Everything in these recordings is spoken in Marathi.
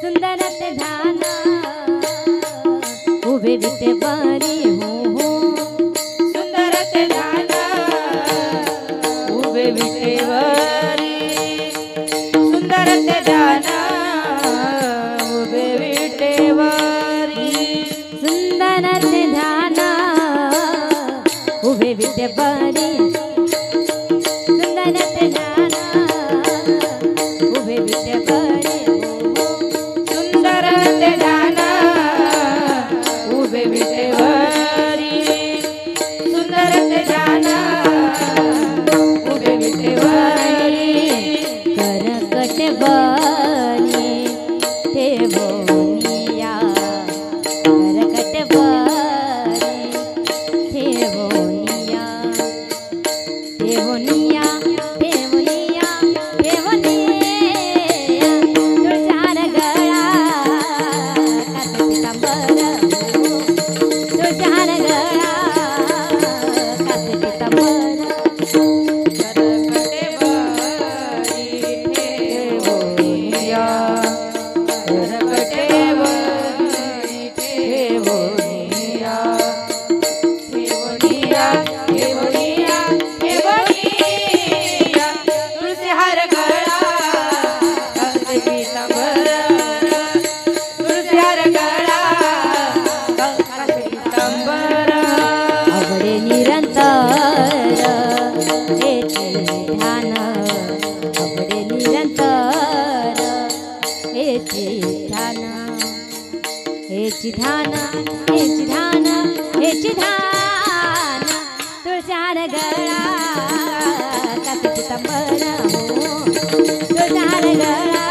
सुंदर ते ध्यान उभे विटेवरी हो हो सुंदर ते ध्यान उभे विटेवरी सुंदर ते ध्यान उभे विटेवरी सुंदर ते ध्यान उभे विटेवरी सुंदर ते ध्यान उभे विटेवरी सुंदर ते ध्यान उभे विटेवरी सुंदर ते ध्यान उभे विटेवरी करकट बनी ठेवोनिया करकट बनी ठेवोनिया ठेवोनिया ठेवोनिया ठेवोनिया तुळजार गळा कास पितांबर तुळजार गळा कास पितांबर करकटे बरी ठेवोनिया करकटे बरी ठेवोनिया ठेवोनिया ठेवोनिया ठेवोनिया तुळशी हार गळा कासे पितांबर तुळशी हार गळा कासे पितांबर आवडे निरंतर हेचे ध्यान आवडे निरंतर हेचे ध्यान हेची ध्यान हेची ध्यान हेची ध्यान तुळजार गळा कास पितांबर हो तुळजार गळा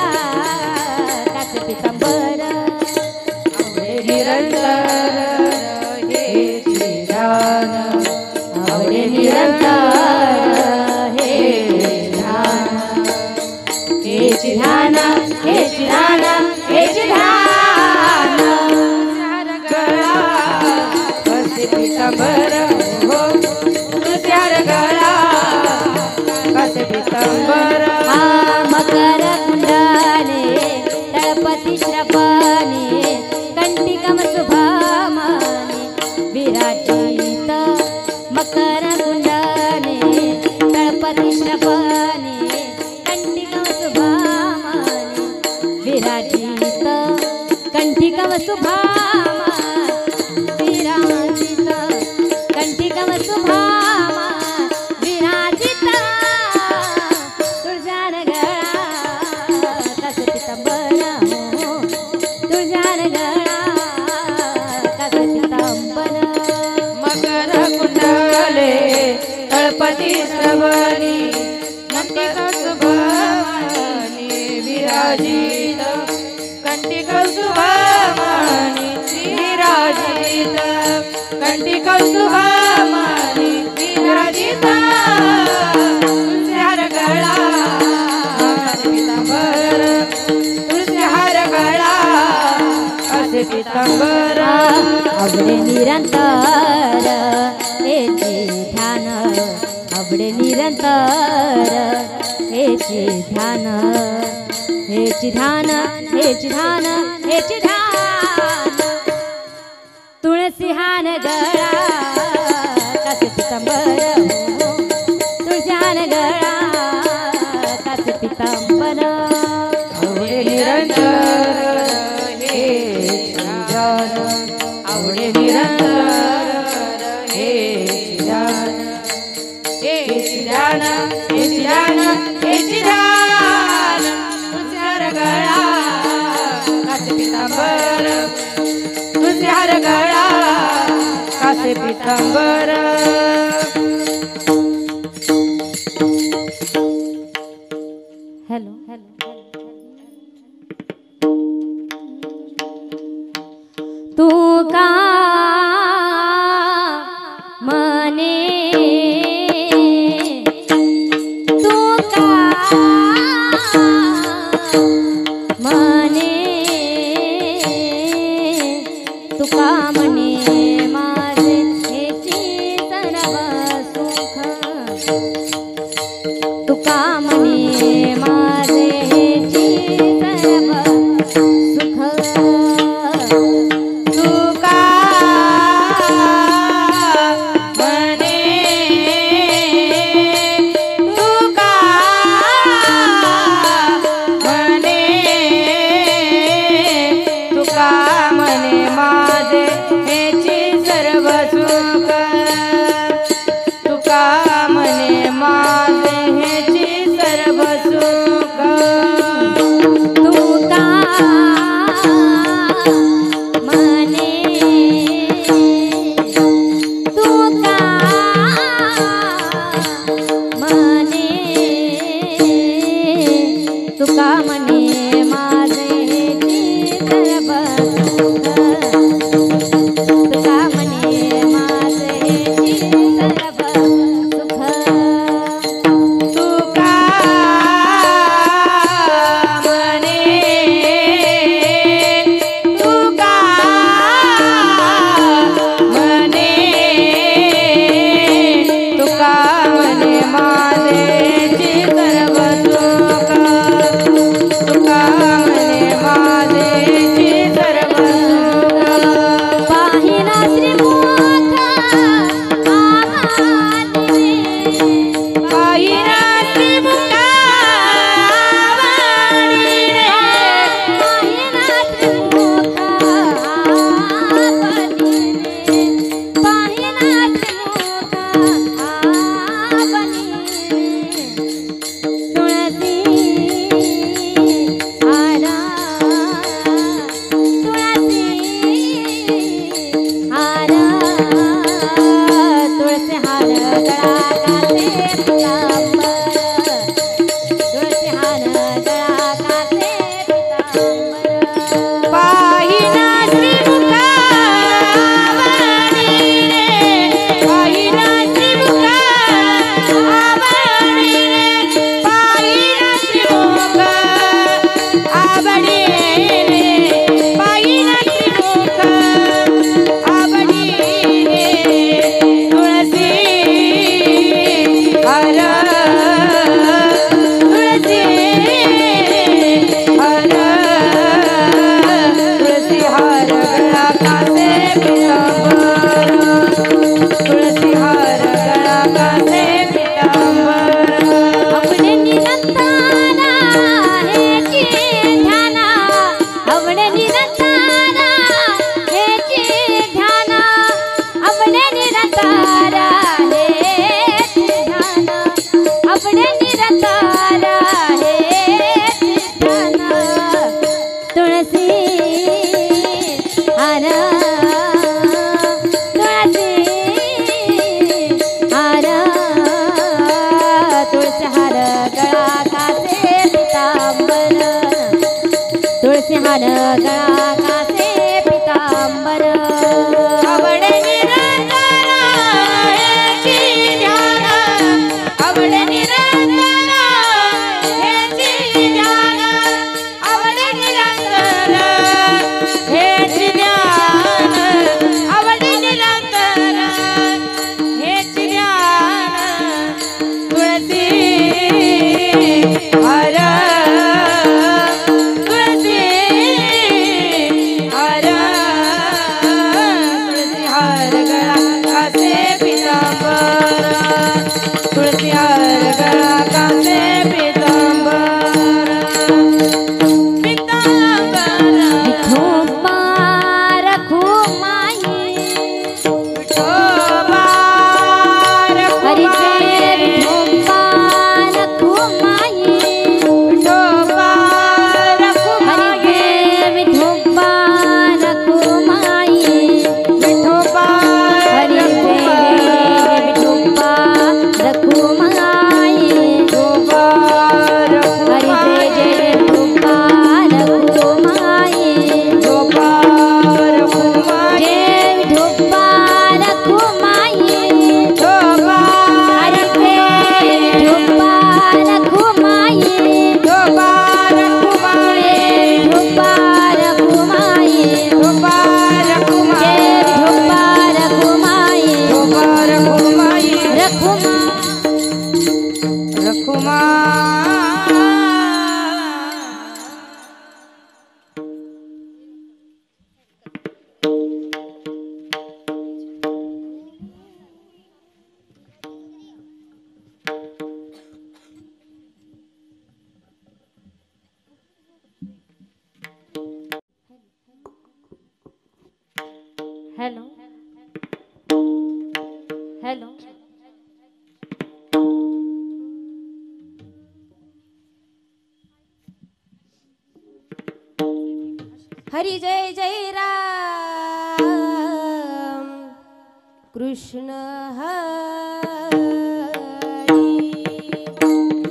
कास पितांबर आवडे निरंतर हेची ध्यान आवडे निरंतर हेचे ध्यान हेची ध्यान हेची ध्यान हेची ध्यान तुळशी गळा कसे पितांबर हो तुळशी गळा कसे पितांबर हा मकर कुंडले तळपती श्रवणे कंटिकम शुभमने विराजित मकर कुंडले तळपती श्रवणे कंटिकम शुभमने विराजित कंटिकम शुभमने विराजित कंटिकम शुभमने विराजित तुळजार गळा कास पितांबर हो तुळजार गळा कास पितांबर मकर कुंडले तळपती श्रवणी कंटिक शुभमणी विराजित कंटिक शुभमणी विराजित कंटिक शुभमणी विराजित तुळशी हार गळा कासे पितांबर तुळशी हार गळा कासे पितांबर आवडे निरंतर हेचे ध्यान आवडे निरंतर हेचे ध्यान हेचे ध्यान हेचे ध्यान हेचे ध्यान तुळसी हार गळा कास पितांबर हो तुळशी हार गळा कास पितांबर आवडे निरंतर हेची ध्यान आवडे निरंतर हेची ध्यान हेची ध्यान हेची ध्यान हेची ध्यान तुळशी हार गळा कासे पितांबर तुळशी हार गळा कासे पितांबर हॅलो हॅलो तू का मने तू का मने तुका मने माझे हेची सर्व सुख तुका मने माझे हेची सर्व सुख आवडीने पायीनाची मुख आवडीने तुळसी हार तुळसी हार तुळसी हार गळा कासे पितांबर तुळसी हार गळा कासे पितांबर आवडे निरंतारा हेची ध्याना आवडे निरंतारा हेची ध्याना आवडे निरंतारा हेची ध्याना आवडे निरंतारा हेची ध्याना तुळसी हार तुळसी हार तुळसी हार गळा कासे पितांबर तुळसी हार गळा कासे पितांबर आवडे निरंतरा हेची ध्याना आवडे निरंतरा हेची ध्याना आवडे निरंतरा हेची ध्याना आवडे निरंतरा हेची ध्याना तुळसी हार तुळसी हार तुळसी हार गळा कासे पितांबर तुळसी हार गळा कासे पितांबर पितांबर विठोबा रखुमाई विठोबा हरिचे रखुमाई विठोबा रखुमाई विठोबा हरिचे रखुमाई विठोबा रखुमाई विठोबा हरिचे रखुमाई विठोबा रखुमाई विठोबा जय रखुमाई विठोबा रखुमाई विठोबा हरिचे विठोबा रखुमाई विठोबा रखुमाई विठोबा रखुमाई विठोबा रखुमाई जय विठोबा रखुमाई विठोबा रखुमाई रखुमा हॅलो हॅलो हरी जय जय राम कृष्ण हरी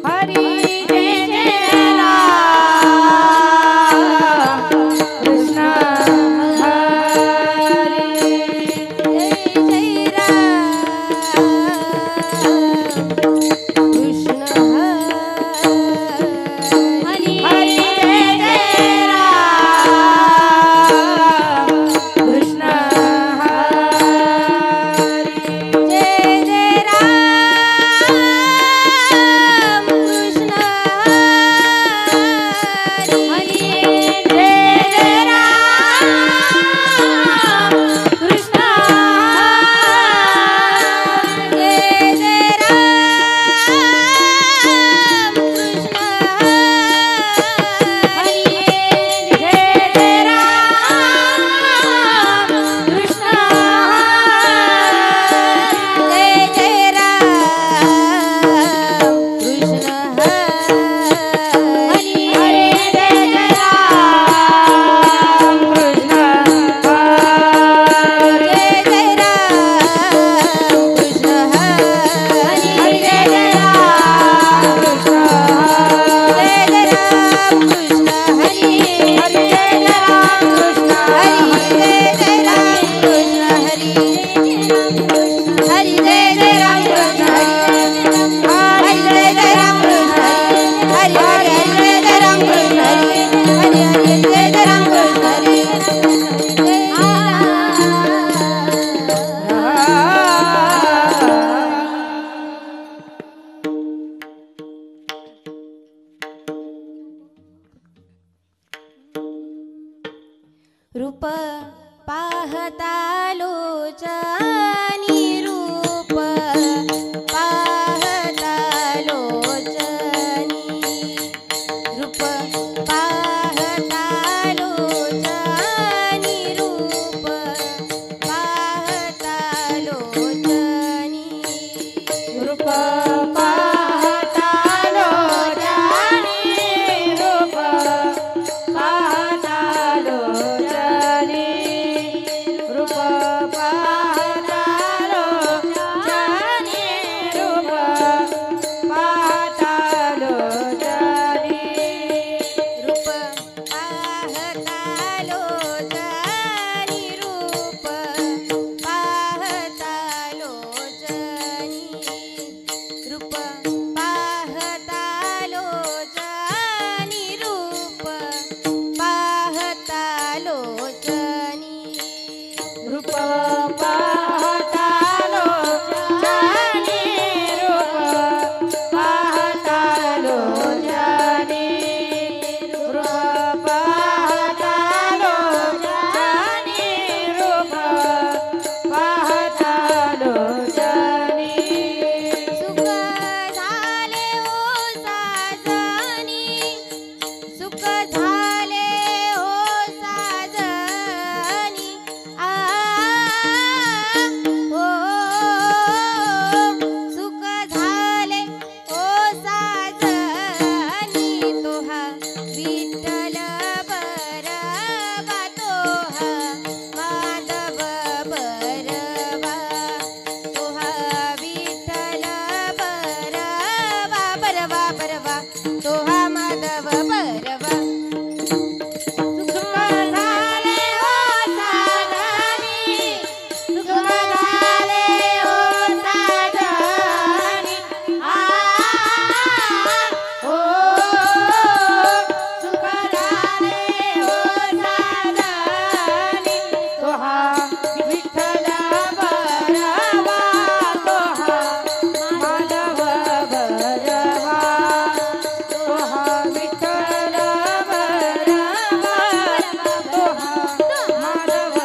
हरी जय जय राम कृष्ण हरी जय जय राम कृष्ण हरी हरी जय जय राम कृष्ण हरी जय जय रूप पाहता लोचनी रूप पाहता लोचनी रूप पाहता लोचनी रूप पाहता लोचनी रूप पाहता लोचनी रूप पाहता लोचनी रूप पाहता लोचनी रूप पाहता लोचनी रूप पाहता लोचनी रूप पाहता लोचनी रूप पाहता लोचनी रूप पाहता लोचनी रूप पाहता लोचनी रूप पाहता लोचनी रूप पाहता लोचनी रूप पाहता लोचनी सुख झाले हो साजनी सुख झाले हो साजनी आ हो सुख झाले हो साजनी तोहा विठ्ठल बरवा तोहा माधव बरवा तोहा विठ्ठल बरवा बरवा बरवा तोहा माधव बरवा सुख झाले हो साजनी सुख झाले हो साजनी आ हो सुख झाले हो साजनी तोहा विठ्ठल बरवा तोहा माधव बरवा तोहा विठ्ठल बरवा तोहा माधव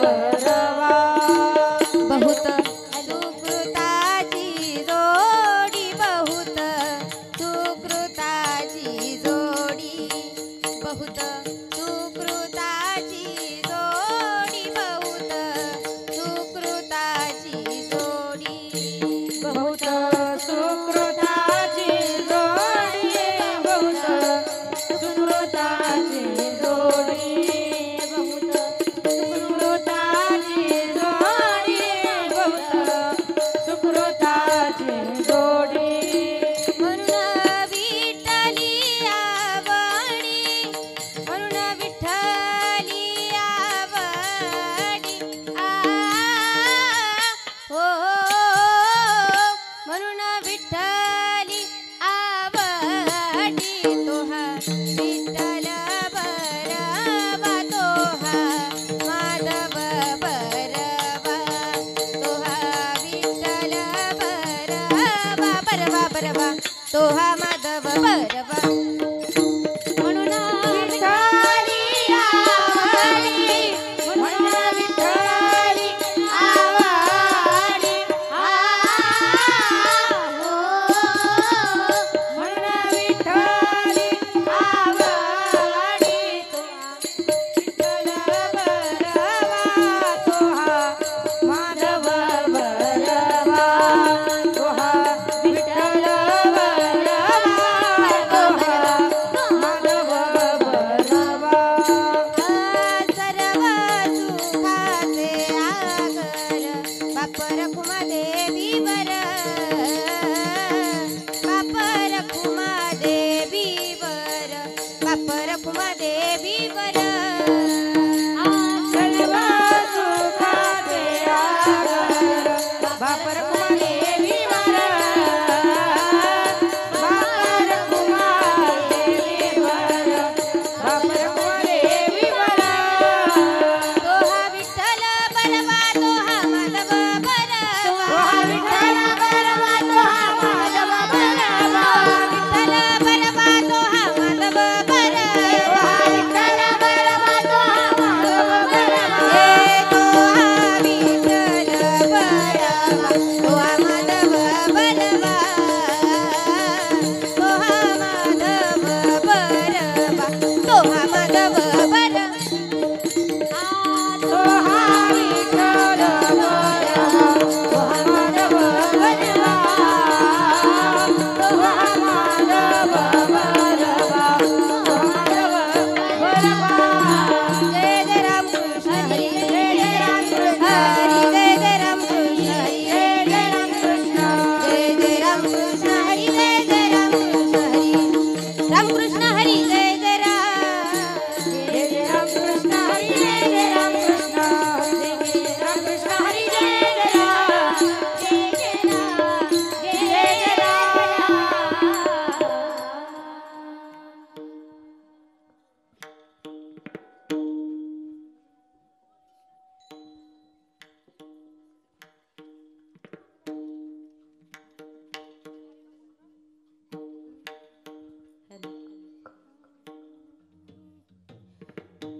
बरवा बहुत सुकृताची जोडी बहुत सुकृताची जोडी बहुत सुकृताची जोडी बहुत सुकृताची जोडी बहुत सुकृताची जोडी बहुत सुकृताची जोडी बहुत सुकृताची जोडी बहुत सुकृताची जोडी म्हणून विठ्ठली आवडी म्हणून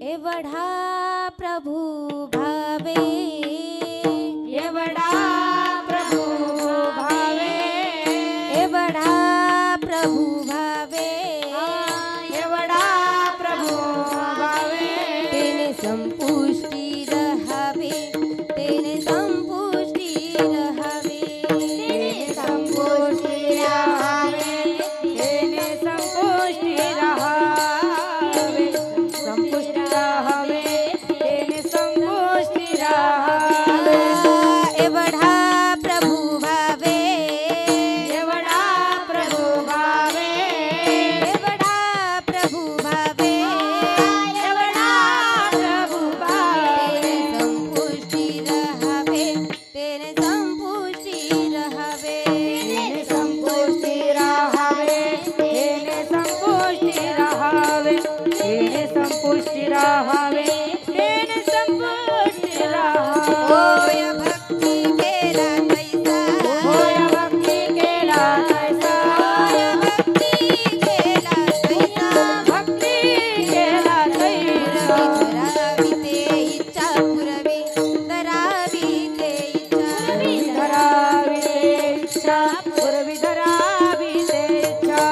एवढा प्रभू भावे एवढा प्रभू भावे एवढा प्रभू भावे एवढा प्रभू भावे तेने संपुष्टी रहावे तेने संपुष्टी रहावे तेने संपुष्टी राहावे तेने संपुष्टी राहावे संपुष्टी राहावे तेने संपुष्टी राहावे एवढा प्रभू भावे एवढा प्रभू भावे एवढा प्रभू भावे एवढा प्रभू भावे संपुष्टी रहावे तेने संपुष्टी रहावे तेने संपुष्टी राहावे तेने संपुष्टी राहावे तेने संपुष्टी राहावे तेने संपुष्टी राहावे होय भक्ती केला तैसा होय भक्ती केला तैसा होय भक्ती केला तैसा भक्ती केला तैसा धरावी ते इच्छा पुरवी धरावी ते इच्छा धरावी ते इच्छा पुरवी धरावी ते इच्छा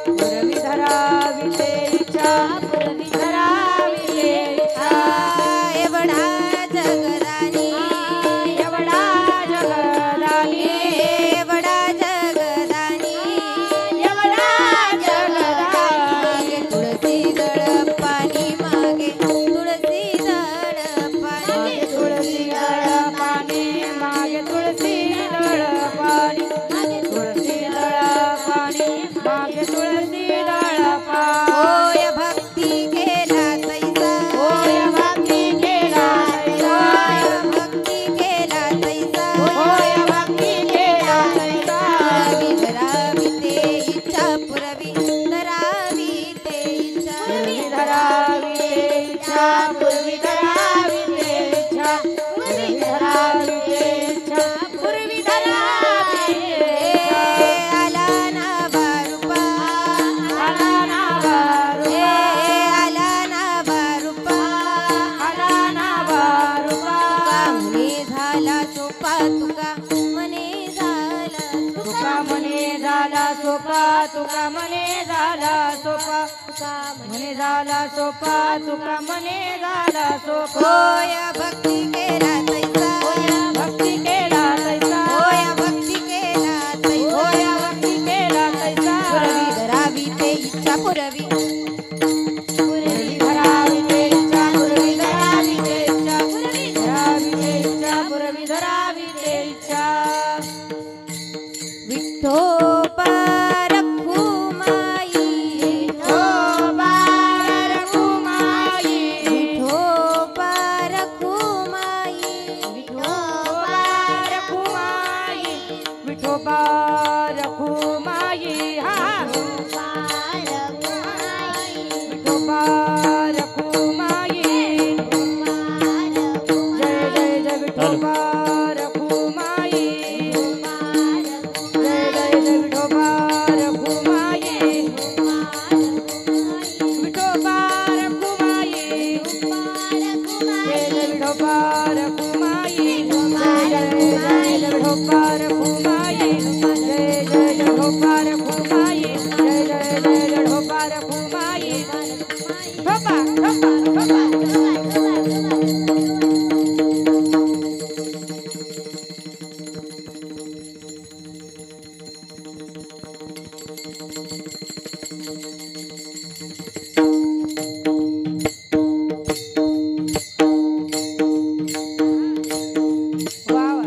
पुरवी धरावी ते इच्छा पुरवी धरावी ते इच्छा एवढा जगदानी एवढा जगदानी एवढा जगदानी एवढा मागे जगदानी तुळसी दळ पाणी मागे तुळसी दळ मागे पाणी तुळसी दळ पाणी मागे तुळसी दळ पाणी मागे तुळसी दळ पाणी मागे तुळसी दळ पाणी होय भक्ती केला तैसा होय भक्ती केला तैसा होय भक्ती केला तैसा होय भक्ती केला तैसा पुरवी धरावी ते इच्छा पुरवी धरावी ते इच्छा पूर्वी धरावी ते इच्छा पूर्वी धरावी ते इच्छा पूर्वी धरावी ते इच्छा पूर्वी धरावी ते इच्छा आला ना बारुपा आला ना वारुपा आला ना बारुपा आला ना वारुपा तुका म्हणे झाला सोपा तुका मने झाला सोपा तुका मने झाला सोपा तुका मने झाला सोपा होय भक्ती केला तैसा भक्ती केला तैसा होय भक्ती केला तैसा होय भक्ती केला तैसा पुरवी धरावी ते इच्छा पुरवी पूर्वी धरावी ते इच्छा पूर्वी धरावी ते इच्छा पूर्वी धरावी ते इच्छा पूर्वी धरावी ते इच्छा विठ्ठोबा रखुमाई विठोबा रखुमाई विठ्ठोबा रखुमाई विठोबा रखुमाई विठोबा रखुमाई हा विठोबा रखुमाई जय जय जय विठोबा रखुमाई जय जय जय विठोबा रखुमाई विठोबा रखुमाई जय जय विठोबा रखुमाई जय जय जय विठोबा रखुमाई जय जय जय विठोबा रखुमाई जय जय जय विठोबा रखुमाई ठोपा ठोपा वा वा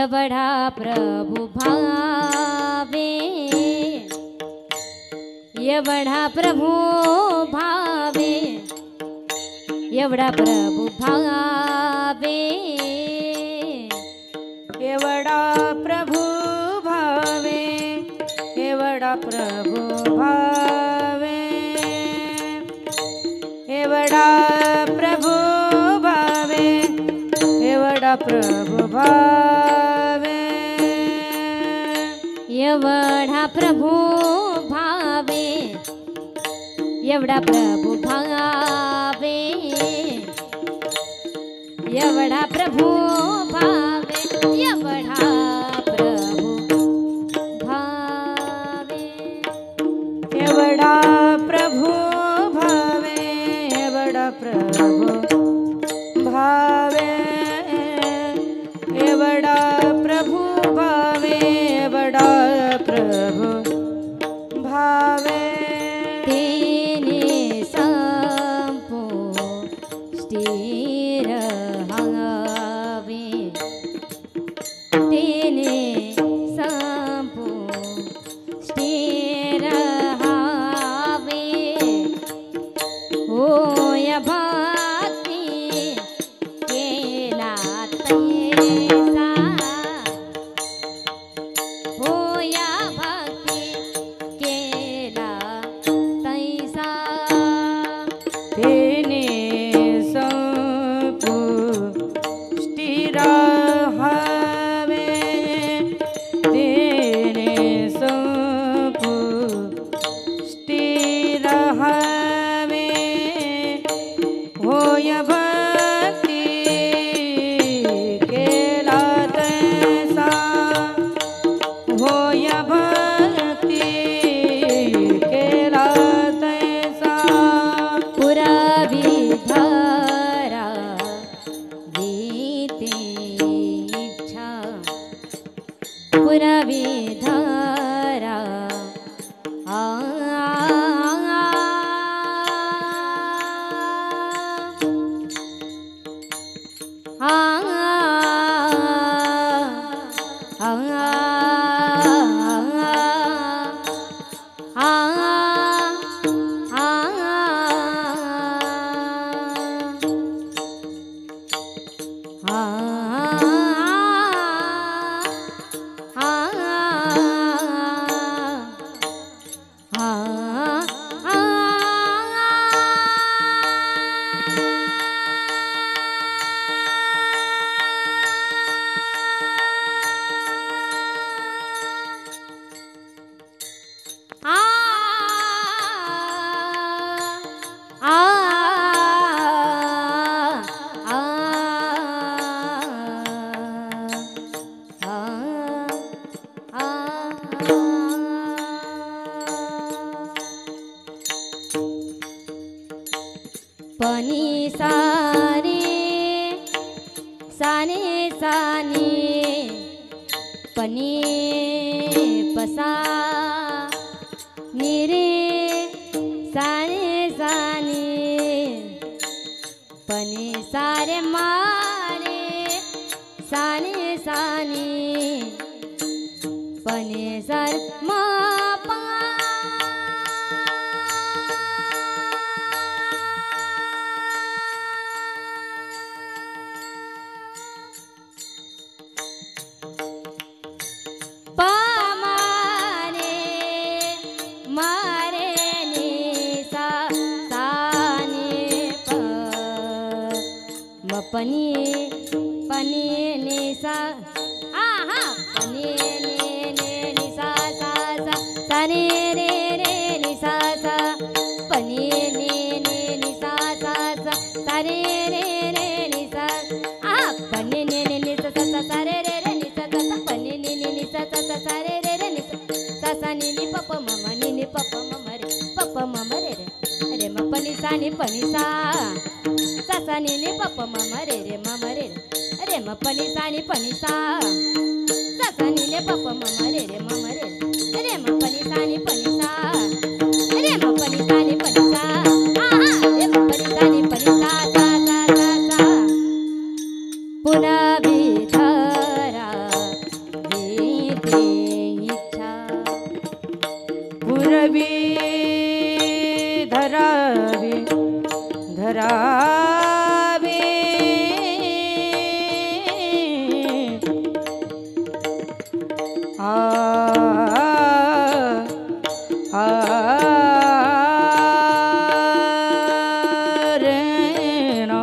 एवढा प्रभु भावे, एवढा प्रभु भावे, एवढा प्रभु भावे, एवढा प्रभु भावे, एवढा प्रभु भावे, एवढा प्रभु भावे, एवढा प्रभु भावे, एवढा प्रभु भावे, एवढा प्रभु भावे, एवढा प्रभु भावे, एवढा प्रभु भावे, एवढा प्रभु भावे, एवढा प्रभु भावे, एवढा प्रभु भावे, एवढा प्रभु भावे, तेने संपुष्टि रहावे, तेने संपुष्टि रहावे, होय भक्ति केला तैसा, होया भक्ति केला तैसा, तेने संपुष्टि रहावे, तेने संपुष्टि रहावे, होय भक्ति केला तैसा, होय भक्ति केला तैसा, पुरावी धरा वीते इच्छा, पुरावी धरा सानी पनी पसा निरे साने सानी पनी सारे मारे साने सानी पनी सार मा पा पनी पनी ने सा आहा पनी ने नि सा सा सा सा ने रे नि सा सा पनी ने नि सा सा सा सा रे नि सा आहा पनी ने नि सा सा सा रे नि सा सा सा पनी ने नि सा सा सा सा रे नि सा सा नि पप मम नि पप मम रे पप मम रे अरे म पनी सा सा सा नि पप मम रे मम रे अरे म पनी सा सा सा नि पप मम रे मम रे अरे म पनी सा अरे म पनी सा आहा अरे म पनी सा सा सा सा सा पुनः विधरा वीते इच्छा पुरवी धरावी धरावी आ रे ना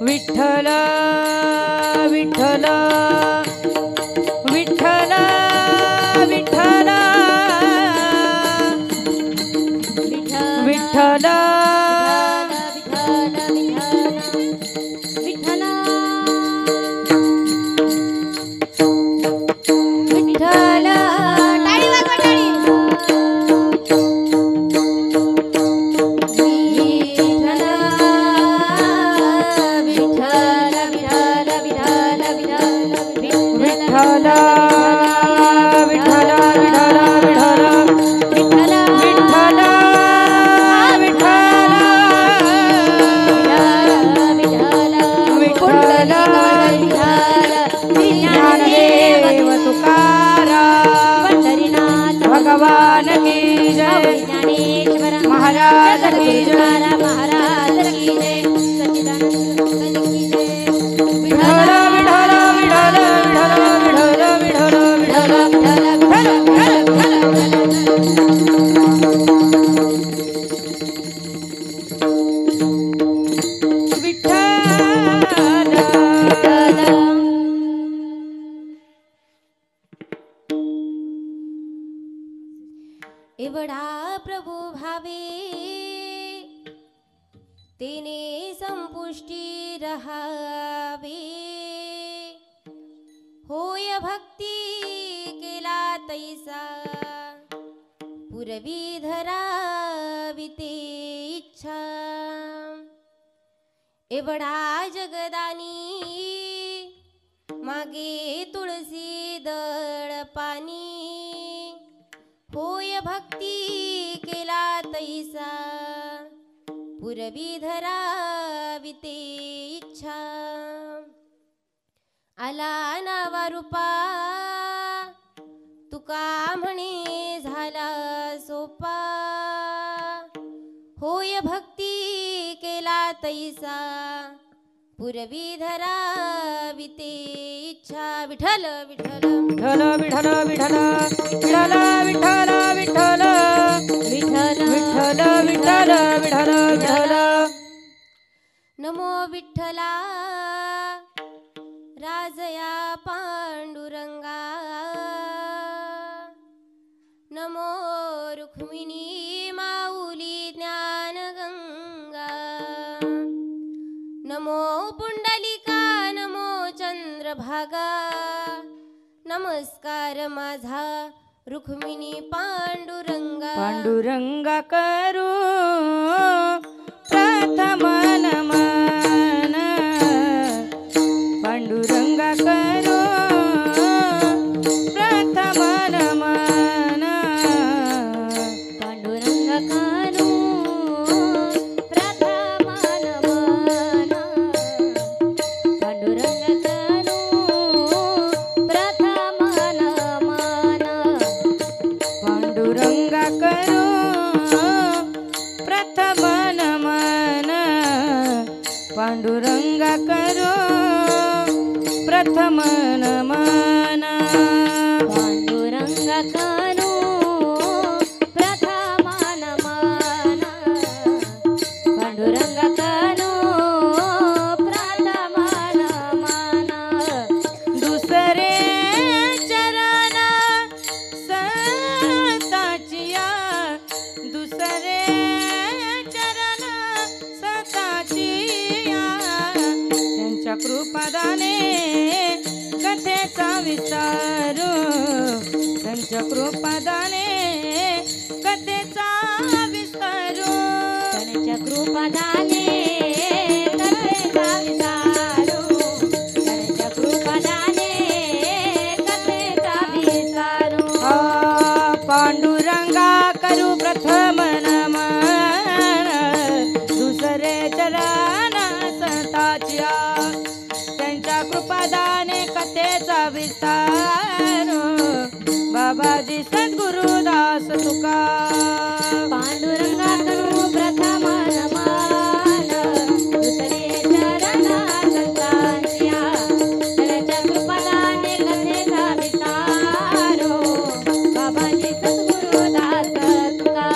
विठ्ठल विठ्ठल विठ्ठल विठ्ठल विठ्ठल एवढा प्रभु भावे तेने संपुष्टी रहावे होय भक्ती केला तैसा पुरवी धरावी ते इच्छा एवढा जगदानी मागे तुळसी दळ पाणी होय भक्ती केला तैसा पुरवी धरावी ते इच्छा आला नावा रूपा तुका म्हणे झाला सोपा होय भक्ती केला तैसा पुरवी धरावी ते इच्छा विठ्ठल विठ्ठल विठ्ठल विठ्ठल विठ्ठल विठ्ठल विठ्ठल विठ्ठल विठ्ठल विठ्ठल विठ्ठल विठ्ठल नमो विठ्ठला राजया पांडुरंगा नमो रुक्मिणी माऊली ज्ञानगंगा नमो पुंडलिका नमो चंद्रभागा नमस्कार माझा रुक्मिणी पांडुरंगा पांडुरंगा करू प्रथम नमन पांडुरंगा करू प्रथम नमन पांडुरंगा कानू प्रथम नमन पांडुरंगा कानू प्रथम नमन पांडुरंगा करू प्रथम नमन पांडुरंगा करू प्रथम नमन पांडुरंगा कानू प्रथम नमन पांडुरंगा कानू प्रथम नमन दुसरे चरण सताचिया दुसरे चरण सताचिया त्यांच्या कृपादाने कथेचा विस्तारू त्यांच्या कृपादाने कथेचा विस्तारू त्यांच्या कृपादाने कथेचा विस्तारू त्यांच्या कृपादाने कथेचा विस्तारू पांडुरंगा करू प्रथम नमन दुसरे चरण सताचिया त्यांच्या कृपादाने कथेचा विस्तार बाबाजी सद्गुरुदास तुका पांडुरंगा करू प्रथम नमन दुसरे चरण सताचिया त्यांच्या कृपादाने कथेचा विस्तारो बाबाजी सद्गुरुदास तुका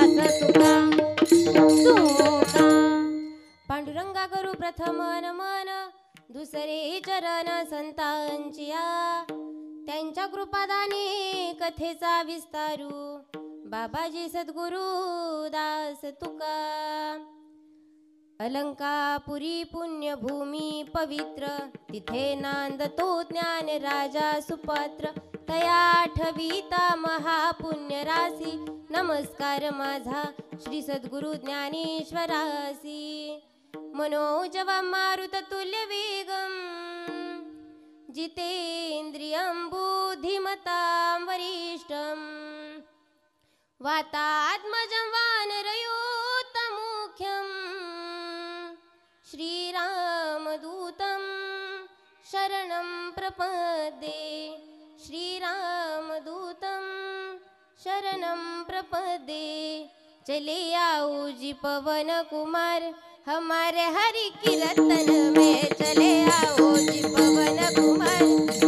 दास तुका तुका पांडुरंगा करू प्रथम नमन दुसरे चरण संतांचिया त्यांच्या कृपादाने कथेचा विस्तारू बाबाजी सद्गुरु दास तुका अलंकापुरी पुण्यभूमी पवित्र तिथे नांदतो ज्ञान राजा सुपात्र तया ठविता महापुण्य राशी नमस्कार माझा श्री सद्गुरु ज्ञानेश्वरासी मनोजवं मारुततुल्य वेगं जितेन्द्रियं बुद्धिमतां वरिष्ठं वातात्मजं वानरयोत्तमुख्यं श्रीरामदूतं शरणं प्रपद्ये श्रीरामदूतं शरणं प्रपद्ये चले आओ जी पवन कुमार हमारे हरि कीर्तन में चले आओ जी पवन कुमार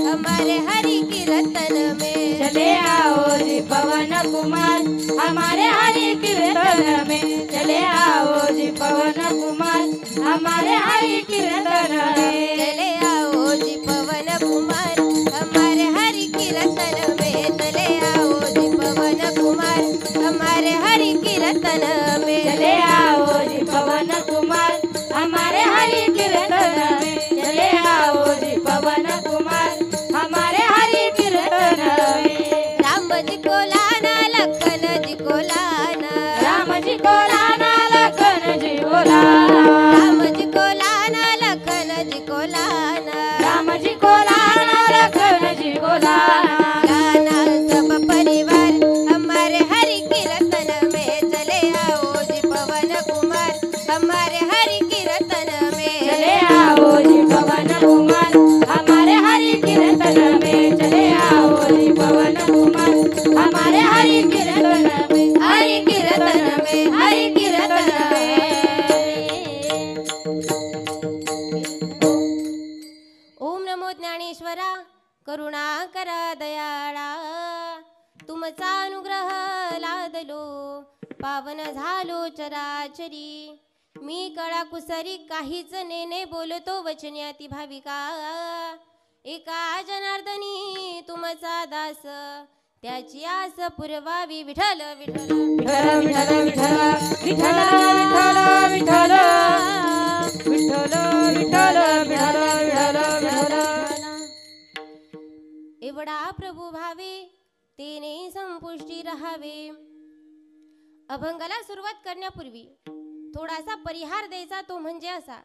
हमारे हरि कीर्तन में चले आओ जी पवन कुमार हमारे हरि कीर्तन में चले आओ जी पवन कुमार हमारे हरि कीर्तन में चले आओ जी पवन कुमार हमारे हरि कीर्तन में चले आओ जी पवन कुमार कोलाना रामजी कोलाना लखनजी कोलाना गाना सब परिवार हमारे हरि कीर्तन में चले आओ जी पवन कुमार हमारे हरि कीर्तन में चले आओ जी पवन कुमार हमारे हरि कीर्तन में चले आओ जी पवन कुमार हमारे हरि कीर्तन में हरि कीर्तन में हरि कीर्तन में ओम नमो ज्ञानेश्वरा करुणा करा दयाळा तुमचा अनुग्रह लादलो पावन झालो चराचरी मी कळा कुसरी काहीच नेने बोलतो वचन्याती भाविका एका जनार्दनी तुमचा दास त्याची आस पुरवावी विठ्ठल विठ्ठल विठ्ठल विठ्ठल विठ्ठल विठ्ठल विठ्ठल विठ्ठल विठ्ठल विठ्ठल विठ्ठल विठ्ठल एवढा प्रभू भावे तेने संपुष्टी राहावे अभंगाला सुरुवात करण्यापूर्वी थोडासा परिहार द्यायचा तो म्हणजे असा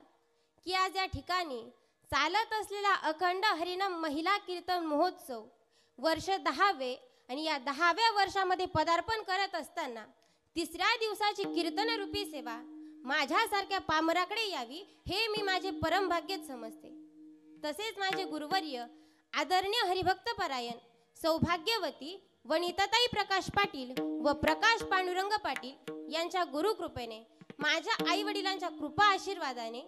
की आज या ठिकाणी चालत असलेला अखंड हरिनाम महिला कीर्तन महोत्सव वर्ष 10वे आणि या 10व्या वर्षामध्ये पदार्पण करत असताना तिसऱ्या दिवसाची कीर्तन रूपी सेवा माझ्यासारख्या पामराकडे यावी हे मी माझे परमभाग्यच समजते. तसेच माझे गुरुवर्य आदरणीय हरिभक्त परायण सौभाग्यवती वनिताताई प्रकाश पाटील व प्रकाश पांडुरंग पाटील यांच्या गुरुकृपेने माझ्या आई वडिलांच्या कृपा आशीर्वादाने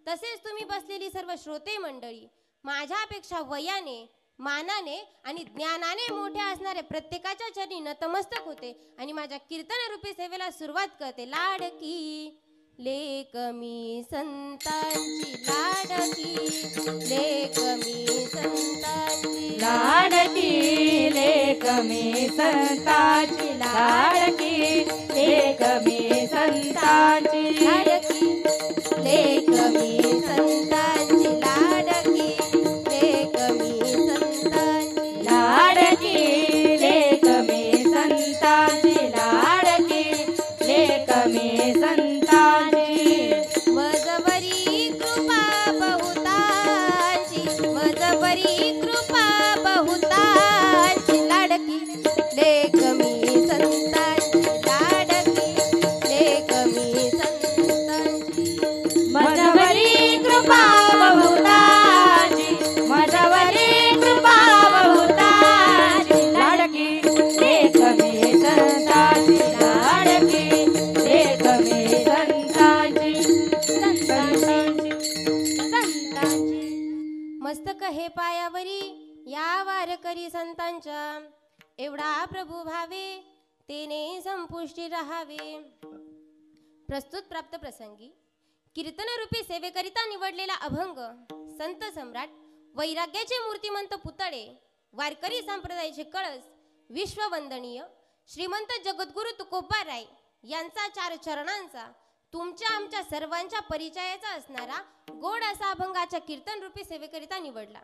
तसेच तुम्ही बसलेली सर्व श्रोते मंडळी माझ्यापेक्षा वयाने मानाने आणि ज्ञानाने मोठे असणारे प्रत्येकाच्या चरणी नतमस्तक होते आणि माझ्या कीर्तन रूपी सेवेला सुरुवात करते. लाडकी लेक मी संतांची लाडकी लेक मी संतांची लाडकी लेक मी संतांची लाडकी लेक मी संतांची लाडकी लेक मी संतांची लाडकी लेक मी संतांची लाडकी लेक मी संतांची लाडकी लेक मी संतांची मजबरी कृपा बहुतांची मजबरी कृपा बहुतांची लाडकी लेक मी संतांची लाडकी लेक मी संतांची माझ्यावरी कृपा बहुतांची माझ्यावरी कृपा बहुतांची लाडकी लेक मी संतांची लाडकी लेक मी संतांची संतांची संतांची मस्तक हे पायावरी या वारकरी संतांच्या एवढा प्रभू भावे तेने संपुष्टी राहावे. प्रस्तुत प्राप्त प्रसंगी कीर्तन रूपी सेवेकरिता निवडलेला अभंग संत सम्राट वैराग्याचे मूर्तिमंत पुतळे वारकरी संप्रदायाचे कळस विश्ववंदनीय श्रीमंत जगद्गुरु तुकोबाराय यांचा 4 चरणांचा तुमच्या आमच्या सर्वांच्या परिचयाचा असणारा गोड असा अभंगाच्या कीर्तन रूपी सेवेकरिता निवडला.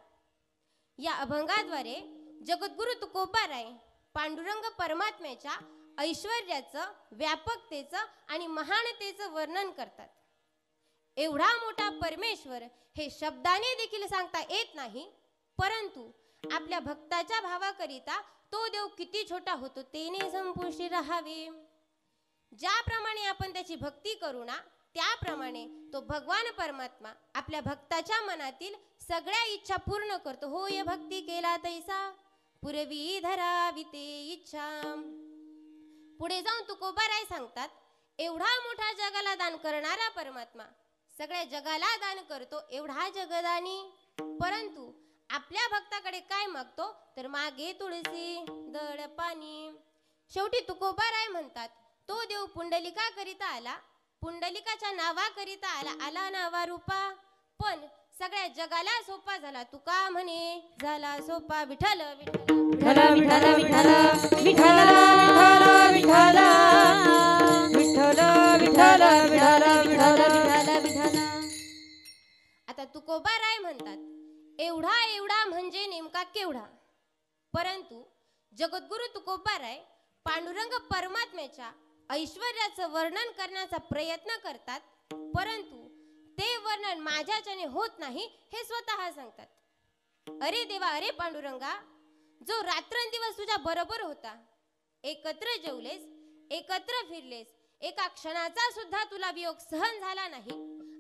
या अभंगाद्वारे जगद्गुरु तुकोबाराय पांडुरंग परमात्म्याच्या ऐश्वर्याचं व्यापकतेचं आणि महानतेचं वर्णन करतात. एवढा मोठा परमेश्वर हे शब्दाने देखील सांगता येत नाही, परंतु आपल्या भक्ताच्या भावाकरिता तो देव किती छोटा होतो तेने संपुष्टी राहावे. ज्याप्रमाणे आपण त्याची भक्ती करू ना त्याप्रमाणे तो भगवान परमात्मा आपल्या भक्ताच्या मनातील सगळ्या इच्छा पूर्ण करतो. होय भक्ती केला तैसा पुरवी धरावी ते इच्छा. पुढे जाऊन तुकोबाराय सांगतात एवढा मोठा जगाला दान करणारा परमात्मा सगळ्या जगाला दान करतो एवढा जगदानी, परंतु आपल्या भक्ताकडे काय मागतो तर मागे तुळसी दळ पाणी. शेवटी तुकोबाराय म्हणतात तो देव पुंडलिका करिता आला, पुंडलिकाच्या नावा करिता आला, आला नावा रूपा, पण सगळ्या जगाला सोपा झाला. तुका म्हणे झाला सोपा विठ्ठल विठ्ठल विठ्ठल विठ्ठल विठ्ठल विठ्ठल विठ्ठल विठ्ठल विठ्ठल विठ्ठल विठ्ठल विठ्ठल. आता तुकोबाराय म्हणतात एवढा एवढा म्हणजे नेमका केवढा, परंतु जगद्गुरु तुकोबाराय पांडुरंग परमात्म्याच्या ऐश्वर्याचं वर्णन करण्याचा प्रयत्न करतात, परंतु ते वर्णन माझ्याच्याने होत नाही हे स्वतः सांगतात. अरे देवा, अरे पांडुरंगा, जो रात्रंदिवस तुझ्या बरोबर होता, एकत्र जेवलेस, एकत्र फिरलेस, एका क्षणाचा सुद्धा तुला वियोग सहन झाला नाही,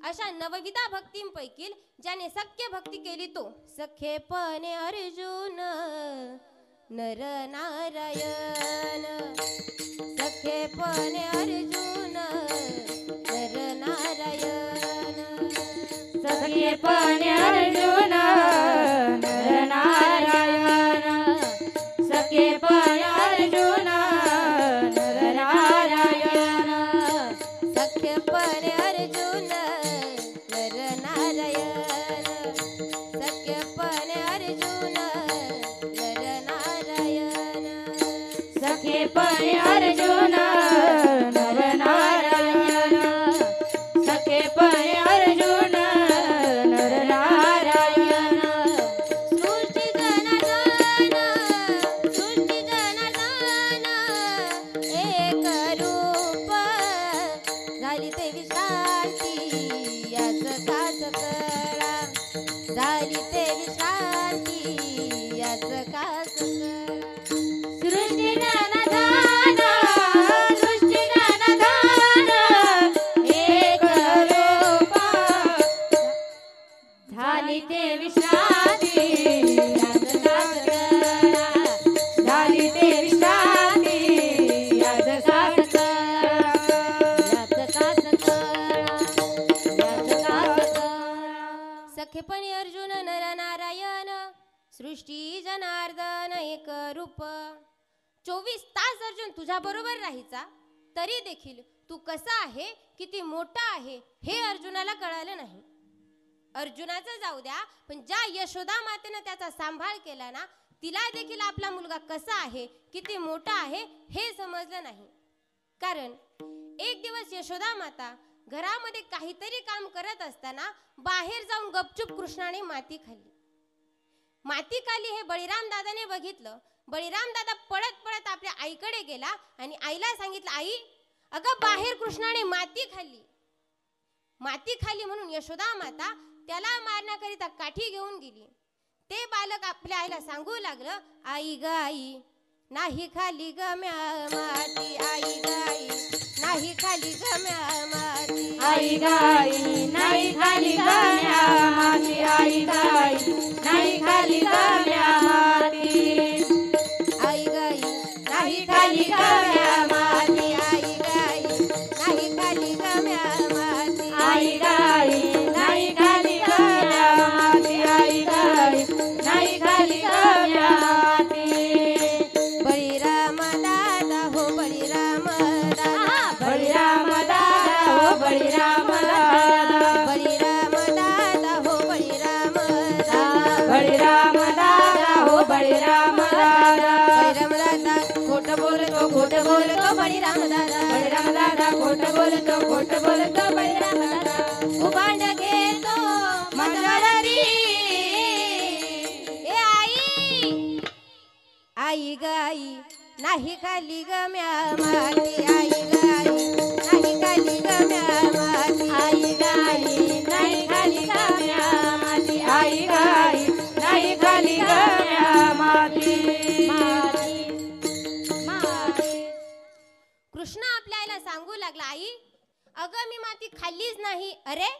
अशा नवविधा भक्तींपैकी ज्याने सख्य भक्ती केली तो सखेपणे अर्जुन नर नारायण. सखेपणे अर्जुन नर नारायण. सखेपणे अर्जुन नर नारायण. सखेपणे अर्जुन नर नारायण. सख्यपणे अर्जुन नर नारायण. सख्यपणे अर्जुन नर नारायण. सखेपणे अर्जुन नर नारायण. सखेपणे अर्जुन नर नारायण. सृष्टी जनार्दन, सृष्टी जनार्दन, एक रूप झाली ते विश्रांती याच कास कळा. झाली ते विश्रांती याच कास कळा. सृष्टी जनार्दन, सृष्टी जनार्दन, एक रूप झाली ते विश्रांती याच कास कळा. झाली ते विश्रांती याच कास कळा. याच कास कळा, याच कास कळा. सखेपणे अर्जुन नर नारायण. सृष्टी जनार्दन एक रूप. 24 तास अर्जुन तुझ्या बरोबर राहायचा, तरी देखील तू कसा आहे, किती मोठा आहे हे अर्जुनाला कळालं नाही. अर्जुनाचं जाऊ द्या, पण ज्या यशोदा मातेनं त्याचा सांभाळ केला ना, तिला देखील आपला मुलगा कसा आहे, किती मोठा आहे हे समजलं नाही. कारण एक दिवस यशोदा माता घरामध्ये काहीतरी काम करत असताना बाहेर जाऊन गपचूप कृष्णाने माती खाल्ली. माती खाल्ली हे बळीराम दादाने बघितलं. बळीराम दादा पळत पळत आपल्या आईकडे गेला आणि आईला सांगितलं, आई, अगं बाहेर कृष्णाने माती खाल्ली. माती खाल्ली म्हणून यशोदा माता त्याला मारण्याकरिता काठी घेऊन गेली. ते बालक आपल्या आईला सांगू लागलं, आई ग आई, नाही खाली ग म्या माती. आई ग आई, नाही खाली ग म्या माती. आई गाई नाही खाली गम्या माती. आई गाई नाही खाली गम्या माती. आई गाई नाही खाली गम्या माती. आई गाई नाही खाली गम्या माती. आई गाई नाही खाली गम्या माती. आई गाई नाही खाली गम्या माती. बळीराम दादा हो बळीराम दादा. बळीराम दादा हो बळीराम दादा. बळीराम दादा हो बळीराम दादा. बळीराम दादा हो बळीराम दादा. बळीराम दादा खोट बोलतो, खोट बोलतो बळीराम दादा. बळीराम दादा खोट बोलतो, खोट बोलतो बळीराम दादा. उभांड घेतो मंगळारी ए आई. आई गाई नाही खाली गम्या माती. आई गाई नाही खाली गम्या माती. आई गाई नाही खाली गम्या माती. आई गाई नाही खाली गम्या माती. कृष्ण आपल्या आईला सांगू लागला, आई, अगं मी माती खाल्लीच नाही. अरे,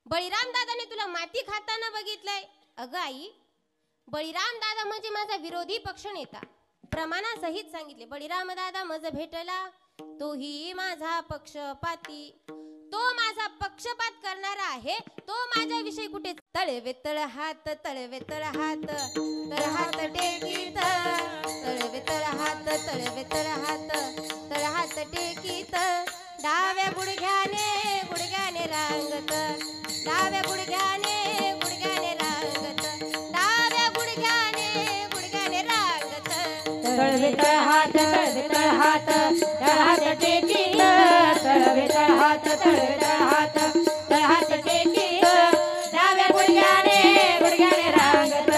बळीराम दादाने तुला माती खाताना बघितलंय. अगं आई, बळीराम दादा म्हणजे माझा विरोधी पक्ष नेता. प्रमाणासहित सांगितले, बळीराम दादा मज भेटला तोही माझा पक्षपाती. तो माझा पक्षपात करणारा आहे. तो माझ्याविषयी कुठे तळवे तळ हात, तळवे तळ हात, तळ हात टेकीत. तळवे तळ हात, तळवे तळ हात, तळ हात टेकीत. डाव्या गुडघ्याने गुडघ्याने रांगत. डाव्या गुडघ्याने गुडघ्याने रांगत. डाव्या गुडघ्याने गुडघ्याने रांगत. तळवे तळ हात, तळवे तळ हात, तळ हात टेकीत. तळवे तळ हात, तळवे तळ हात, तळ हात टेकीत. डाव्या गुडघ्याने गुडघ्याने रांगत.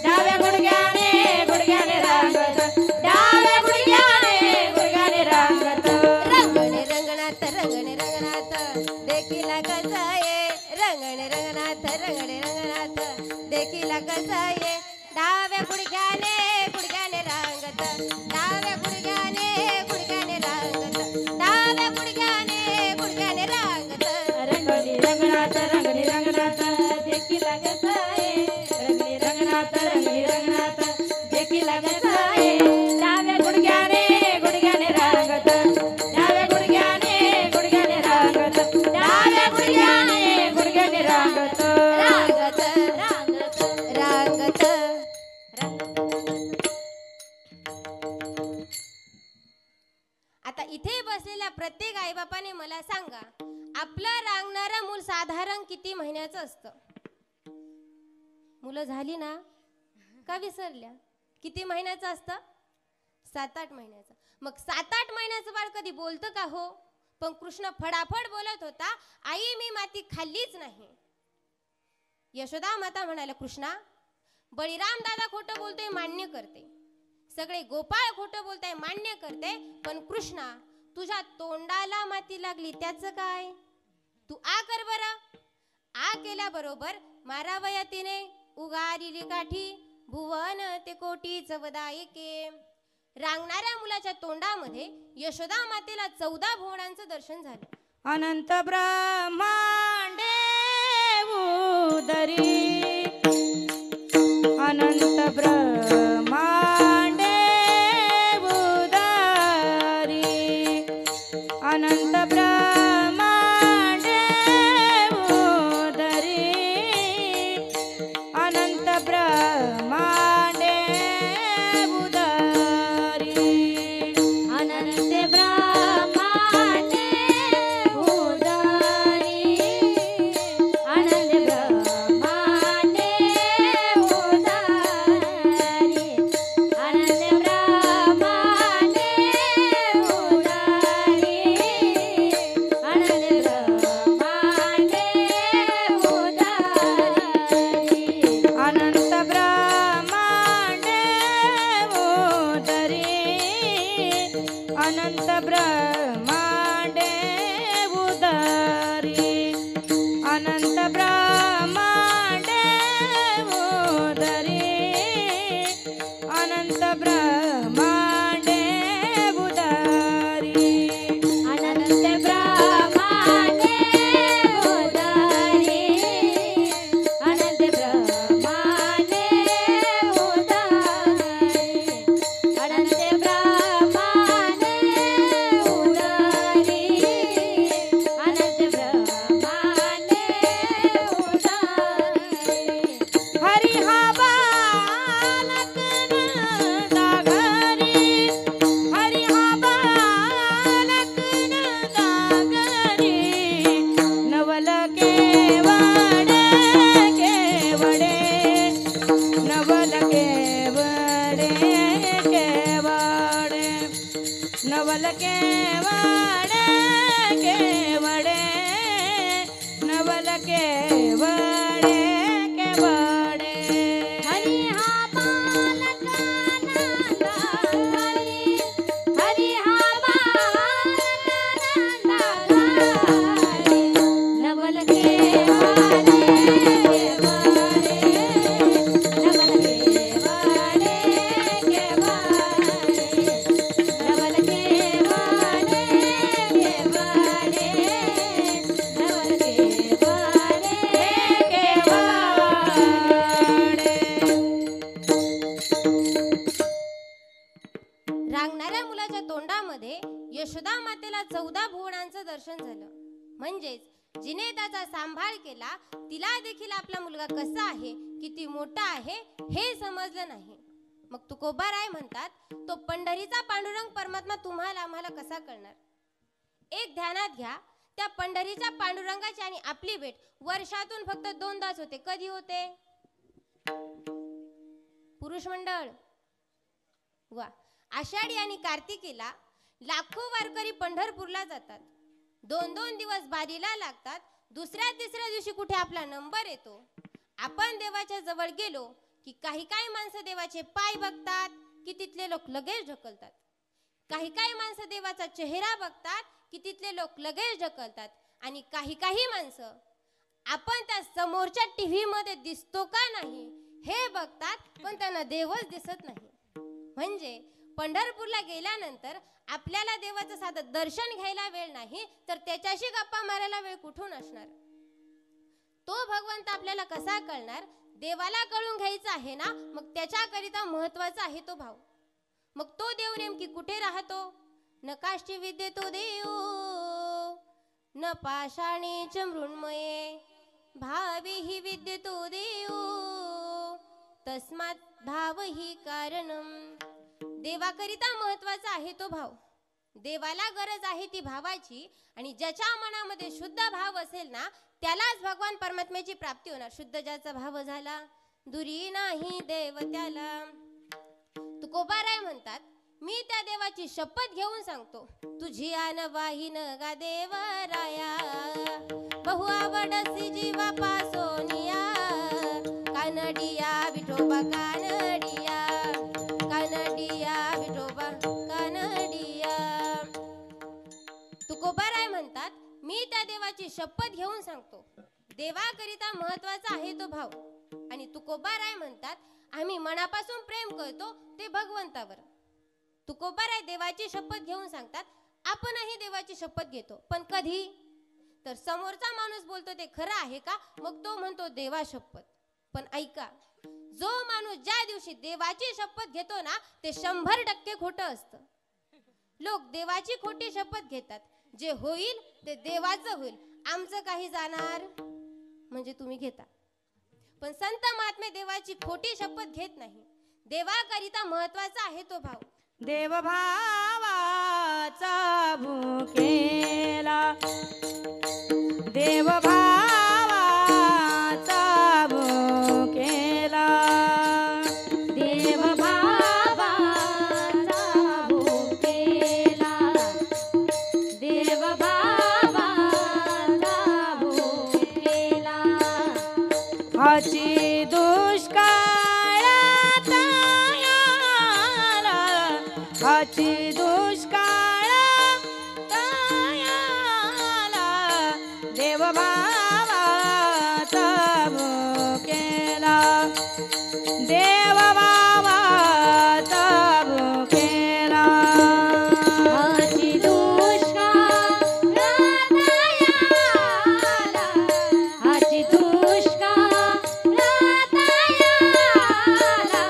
डाव्या गुडघ्याने गुडघ्याने रांगत. डाव्या गुडघ्याने गुडघ्याने रांगत. रंगणे रंगणात, रंगणे रंगणात देखील कसा ये. रंगनाथ देखील कसा ये डाव्या गुडघ्याने रांगत डाव्या गुडघ्याने रांगत डाव्या गुडघ्याने रांगत रंगणी रंगनाथ देखील कसा ये रंगणी रंगनाथ देखील कसा ये डाव्या गुडघ्याने रांगत डाव्या गुडघ्याने रांगत डाव्या गुडघ्याने रांगत रांगत आता इथे बसलेल्या प्रत्येक आईबापाने मला सांगा, आपलं रांगणारं मूल साधारण किती महिन्याचं असतं? मुलं झाली ना का विसरल्या? किती महिन्याचं असतं? 7-8 महिन्याचं. मग 7-8 महिन्याचं बाळ कधी बोलतं का हो? पण कृष्ण फडाफड बोलत होता, आई मी माती खाल्लीच नाही. यशोदा माता म्हणाल्या, कृष्णा बळीराम दादा खोटं बोलतोय मान्य करते, सगळे गोपाळ खोटं बोलताय मान्य करते, पण कृष्णा तुझ्या तोंडाला माती लागली त्याचं काय? तू आ कर बरं. आ केल्याबरोबर मारावया तिने उगारिली काठी भुवन ते कोटी चवदायके. रांगणाऱ्या मुलाच्या तोंडामध्ये यशोदा मातेला 14 भुवनांचं दर्शन झालं. अनंत ब्रह्मांडे उदरी अनंत ब्रह्मांडे उदरी अनंत ब्रह्मांडे उदरी अनंत ब्रह्मांडे उदरी अनंत ब्रह्मांडे उदरी अनंत ब्रह्मांडे उदरी अनंत ब्रह्मांडे उदरी अनंत ब्रह्मांडे उदरी अनंत ब्रह्मांडे उदरी अनंत ब्रह्मांडे उदरी अनंत ब्रह्मांडे उदरी अनंत ब्रह्मांडे उदरी अनंत ब्रह्मांडे उदरी अनंत ब्रह्मांडे उदरी अनंत ब्रह्मांडे उदरी अनंत ब्रह्मांडे उदरी हरी हा बालक नंदाघरी हरी हा बालक नंदाघरी नवल केवडे केवडे नवल केवडे केवडे नवल केवडे केवडे नवल केवडे केवडे हरी हा बालक नंदाघरी हरी हा बालक नंदाघरी नवल केवडे केवडे नवल केवडे केवडे नवल केवडे केवडे नवल केवडे रांगणाऱ्या मुलाच्या तोंडामध्ये यशोदा मातेला 14 भुवनांचं दर्शन झालं. म्हणजेच जिने त्याचा सांभाळ केला तिला देखील आपला मुलगा कसा आहे, किती मोठा आहे हे समजलं नाही. मग तुकोबाराय म्हणतात, तो पंढरीचा पांडुरंग परमात्मा तुम्हाला आम्हाला कसा कळणार? एक ध्यानात घ्या, त्या पंढरीच्या पांडुरंगाची आणि आपली भेट वर्षातून फक्त 2दाच होते. कधी होते? पुरुष मंडळ वा, आषाढी आणि कार्तिकीला लाखो वारकरी पंढरपूरला जातात. 2-2 दिवस बारीला लागतात. दुसऱ्या-तिसऱ्या दिवशी कुठे आपला नंबर येतो. आपण देवाच्या जवळ गेलो की काही माणसं देवाचे पाय बघतात की तिथले लोक लगेच ढकलतात. काही माणसं देवाचा चेहरा बघतात की तिथले लोक लगेच ढकलतात. आणि काही माणसं आपण त्या समोरच्या टीव्ही मध्ये दिसतो का नाही हे बघतात, पण त्यांना देवच दिसत नाही. म्हणजे पंढरपूरला गेल्यानंतर आपल्याला देवाचं साधं दर्शन घ्यायला वेळ नाही, तर त्याच्याशी गप्पा मारायला वेळ कुठून असणार? तो भगवंत आपल्याला कसा कळणार? देवाला कळून घ्यायचा आहे ना, मग त्याच्याकरिता महत्वाचा आहे तो भाव. मग तो देव नेमकी कुठे राहतो? न काष्टी विद्ये तो देव, न पाषाणे च मृण्मये, भावे ही विद्ये तो देव, तस्मात् भाव ही कारणम. देवाकरिता महत्वाचा आहे तो भाव. देवाला गरज आहे ती भावाची, आणि ज्याच्या मनामध्ये शुद्ध भाव असेल ना, त्यालाच भगवान परमात्म्याची प्राप्ती होणार. शुद्ध ज्याचा भाव झाला, दुरी नाही देव त्याला. तुकोबाराय म्हणतात, मी त्या देवाची शपथ घेऊन सांगतो, तुझी आन वाहीन गा देवराया, बहु आवडसी जीवा पासोनिया, कानडिया विठोबा कानडिया, कानडिया विठोबा कानडिया. तुकोबाराय म्हणतात, मी त्या देवाची शपथ घेऊन सांगतो, देवाकरिता महत्वाचा आहे तो भाव. आणि तुकोबाराय म्हणतात, आम्ही मनापासून प्रेम करतो ते भगवंतावर. तुकोबाराय देवाची शपथ घेऊन सांगतात, आपणही देवाची शपथ घेतो, पण कधी? तर समोरचा माणूस बोलतो ते खरं आहे का, मग तो म्हणतो देवा शपथ. पण ऐका, जो माणूस ज्या दिवशी देवाची शपथ घेतो ना, ते 100% खोटं असतं. लोक देवाची खोटी शपथ घेतात, जे होईल ते देवाचं होईल, आमचं काही जाणार. म्हणजे तुम्ही घेता, पण संत महात्मे देवाची खोटी शपथ घेत नाही. देवाकरिता महत्वाचा आहे तो भाव. देव भावाचा भुकेला, देव भावाचा भुकेला, देव भावाचा भुकेला, देव भावाचा भुकेला, हाची दुष्काळात आला, हाची दुष्काळात आला, देव भावाचा भुकेला, देव भावाचा भुकेला, हाची दुष्काळात आला, हाची दुष्काळात आला,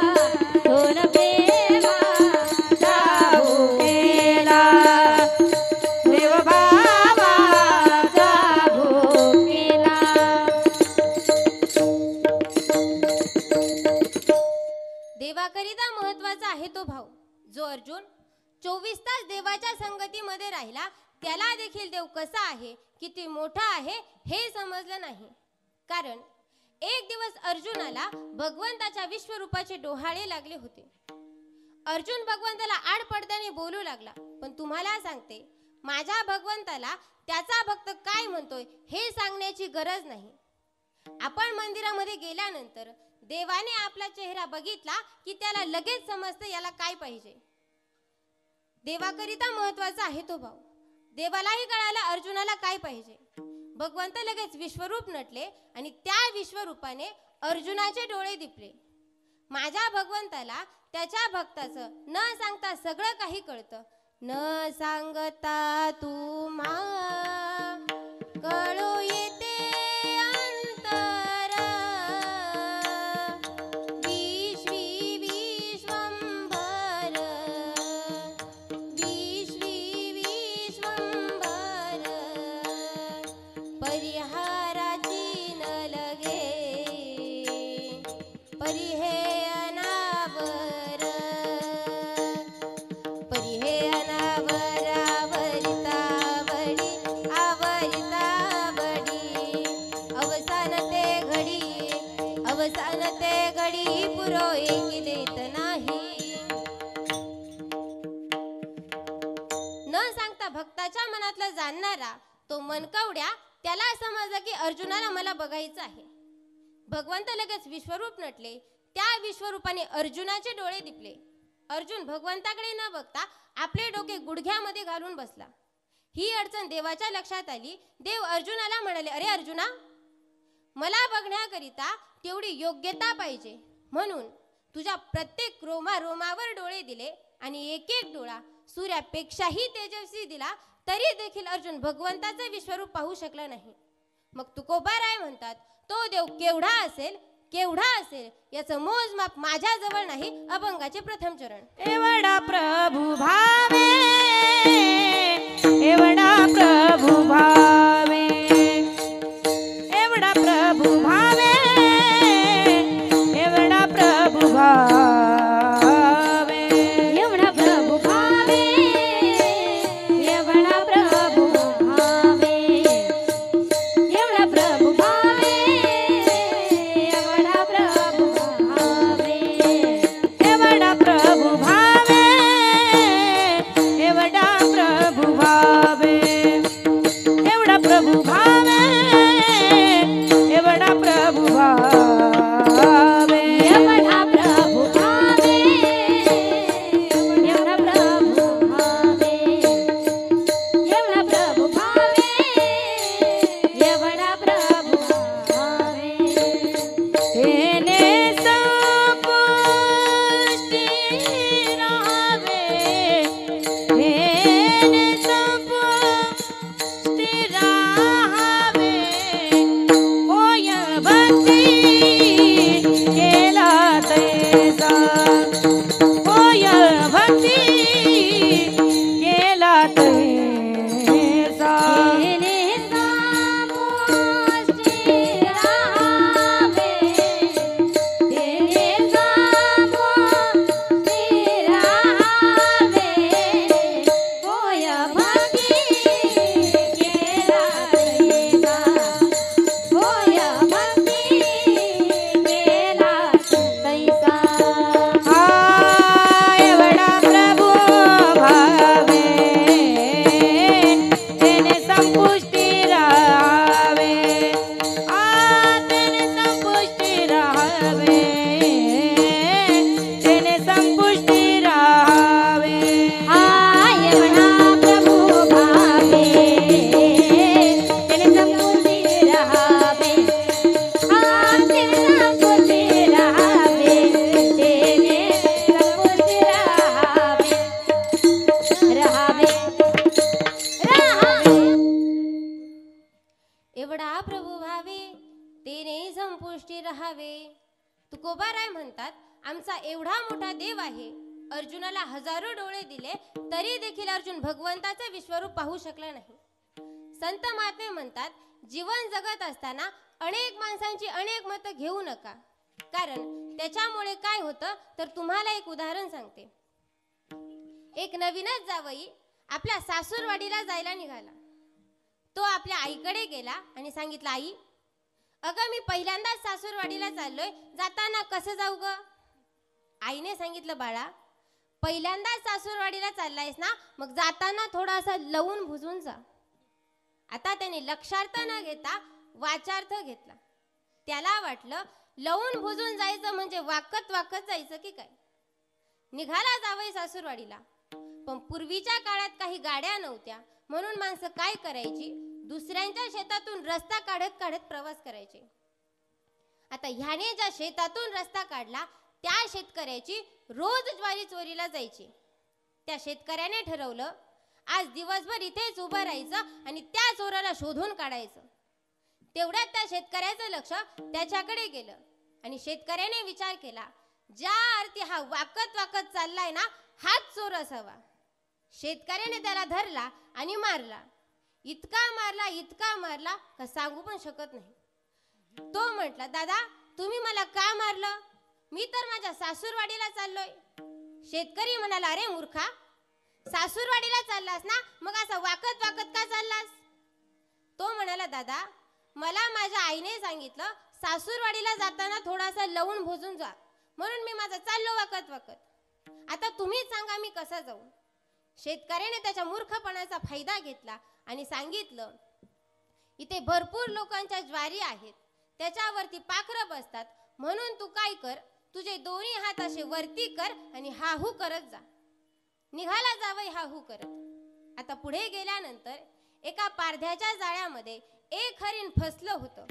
थोर प्रेमाचा भुकेला, देव भावाचा भुकेला. देवाकरिता महत्वाचा आहे तो भाव. जो अर्जुन 24 तास देवाच्या संगतीमध्ये राहिला, त्याला देखील देव कसा आहे, किती मोठा आहे हे समजलं नाही. कारण एक दिवस अर्जुनाला भगवंताच्या विश्वरूपाचे डोहाळे लागले होते. अर्जुन भगवंताला आडपडद्याने बोलू लागला, पण तुम्हाला सांगते, माझ्या भगवंताला त्याचा भक्त काय म्हणतोय हे सांगण्याची गरज नाही. आपण मंदिरामध्ये गेल्यानंतर देवाने आपला चेहरा बघितला की त्याला लगेच समजतं याला काय पाहिजे. देवाकरिता महत्वाचा आहे तो भाव. देवालाही कळालं अर्जुनाला काय पाहिजे. भगवंत लगेच विश्वरूप नटले आणि त्या विश्वरूपाने अर्जुनाचे डोळे दिपले. माझ्या भगवंताला त्याच्या भक्ताचं न सांगता सगळं काही कळतं. न सांगता तुम्हा कळू येते अंतर, विश्वी विश्वंभर, विश्वी विश्वंभर, परिहाराची न लगे परिहे अनावर, परिहे अनावर आवरिता वडी, आवरिता वडी, अवसान ते घडी, अवसान ते घडी पुरोई देत नाही. न सांगता भक्ताच्या मनातलं जाणणारा तो मनकवड्या त्याला समजलं की अर्जुनाला मला बघायचं आहे. भगवंत लगेच विश्वरूप नटले. त्या विश्वरूपाने अर्जुनाचे डोळे दिपले. अर्जुन भगवंताकडे न बघता आपले डोके गुडघ्यामध्ये घालून बसला. ही अडचण देवाच्या लक्षात आली. देव अर्जुनाला म्हणाले, अरे अर्जुना, मला बघण्याकरिता तेवढी योग्यता पाहिजे, म्हणून तुझ्या प्रत्येक रोमावर डोळे दिले आणि एक एक डोळा सूर्यापेक्षाही तेजस्वी दिला, तरी देखील अर्जुन भगवंताचे विश्वरूप पाहू शकला नाही. मग तुकोबाराय म्हणतात, तो देव केवढा असेल याचं मोजमाप माझ्या जवळ नाही. अभंगाचे प्रथम चरण. एवढा प्रभू भावे, एवढा प्रभू भावे, एवढा प्रभू भावे, एवढा प्रभू भावे, एवढा प्रभू भावे, एवढा प्रभू भावे, एवढा प्रभू भावे, एवढा प्रभू भावे, एवढा प्रभू भावे, एवढा प्रभू भावे, एवढा प्रभू भावे, एवढा प्रभू भावे, एवढा प्रभू भावे, एवढा प्रभू भावे, एवढा प्रभू भावे, एवढा प्रभू भावे. तेने संपुष्टी राहावे, तेने संपुष्टी राहावे, होय भक्ती केला तैसा, होय भक्ती केला तैसा, तेने सामोष्टी राहावे, तेने सामोष्टी राहावे, होय भक्ती केला तैसा, होय भक्ती केला तैसा. हा एवढा प्रभू भावे, तेने संपुष्टी राहावे, तेने संपुष्टी राहावे, तेने संपुष्टी राहावे, एवढा प्रभू भावे, तेने संपुष्टी राहावे, तेने संपुष्टी राहावे, तेने संपुष्टी राहावे, राहावे, राहावे. एवढा प्रभू भावे, तेने संपुष्टी राहावे. तुकोबाराय म्हणतात, आमचा एवढा मोठा देव आहे, अर्जुनाला हजारो डोळे दिले तरी देखील अर्जुन भगवंताचे विश्वरूप पाहू शकला नाही. संत महात्मे म्हणतात, जीवन जगत असताना अनेक माणसांची अनेक मतं घेऊ नका, कारण त्याच्यामुळे काय होतं तर तुम्हाला एक उदाहरण सांगते. एक नवीनच जावई आपल्या सासूरवाडीला जायला निघाला. तो आपल्या आईकडे गेला आणि सांगितलं, आई अगं मी पहिल्यांदाच सासूरवाडीला चाललोय, जाताना कसं जाऊ ग? आईने सांगितलं, बाळा पहिल्यांदाच सासूरवाडीला चाललायस ना, मग जाताना थोडासा लवून भुजून जा. आता त्याने लक्षार्थ न घेता वाचार्थ घेतला. त्याला वाटलं लवून भुजून जायचं म्हणजे वाकत वाकत जायचं की काय. निघाला जावई सासूरवाडीला. पण पूर्वीच्या काळात काही गाड्या नव्हत्या, म्हणून माणसं काय करायची, दुसऱ्यांच्या शेतातून रस्ता काढत काढत प्रवास करायचे. आता ह्याने ज्या शेतातून रस्ता काढला त्या शेतकऱ्याची रोज ज्वारी चोरीला जायची. त्या शेतकऱ्याने ठरवलं, आज दिवसभर इथेच उभं राहायचं आणि त्या चोराला शोधून काढायचं. तेवढ्यात त्या शेतकऱ्याचं लक्ष त्याच्याकडे गेलं आणि शेतकऱ्याने विचार केला, ज्या अर्थी हा वाकत वाकत चाललाय ना, हाच चोर असावा. शेतकऱ्याने त्याला धरला आणि मारला. इतका मारला का सांगू पण शकत नाही. तो म्हटला, दादा तुम्ही मला का मारलं? मी तर माझ्या सासूरवाडीला चाललोय. शेतकरी म्हणाला, अरे मूर्खा, सासूरवाडीला चाललास ना, मग असा वाकत वाकत का चाललास? तो म्हणाला, दादा मला माझ्या आईने सांगितलं सासूरवाडीला जाताना थोडासा लवून भोजून जा, म्हणून मी माझा चाललो वाकत वाकत. आता तुम्हीच सांगा मी कसा जाऊ? शेतकऱ्याने त्याच्या मूर्खपणाचा फायदा घेतला आणि सांगितलं, इथे भरपूर लोकांच्या ज्वारी आहेत, त्याच्यावरती पाखरं बसतात, म्हणून तू काय कर, तुझे दोन्ही हात असे वरती कर आणि हाहू करत जा. निघाला जावई हाहू करत. आता पुढे गेल्यानंतर एका पारध्याच्या जाळ्यामध्ये एक हरिण फसलं होतं.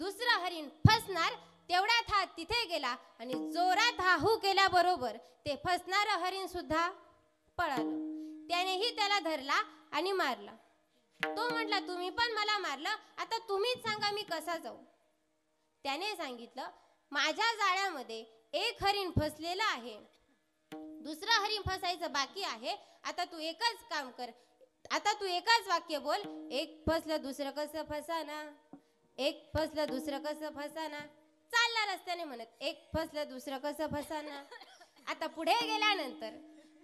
दुसरा हरिण फसणार तेवढ्यात हा तिथे गेला आणि जोरात हा हू केल्याबरोबर ते फसणारं हरिण सुद्धा पळालं. त्यानेही त्याला धरला आणि मारला. तो म्हटला, तुम्ही पण मला मारलं, आता तुम्हीच सांगा मी कसा जाऊ. त्याने सांगितलं, माझ्या जाळ्यामध्ये एक हरिण फसलेलं आहे, दुसरं हरिण फसायचं बाकी आहे. आता तू एकच काम कर, आता तू एकच वाक्य बोल, एक फसलं दुसरं कसं फसाना, एक फसलं दुसरं कसं फसाना. चालला रस्त्याने म्हणत, एक फसलं दुसरं कसं फसाना. आता पुढे गेल्यानंतर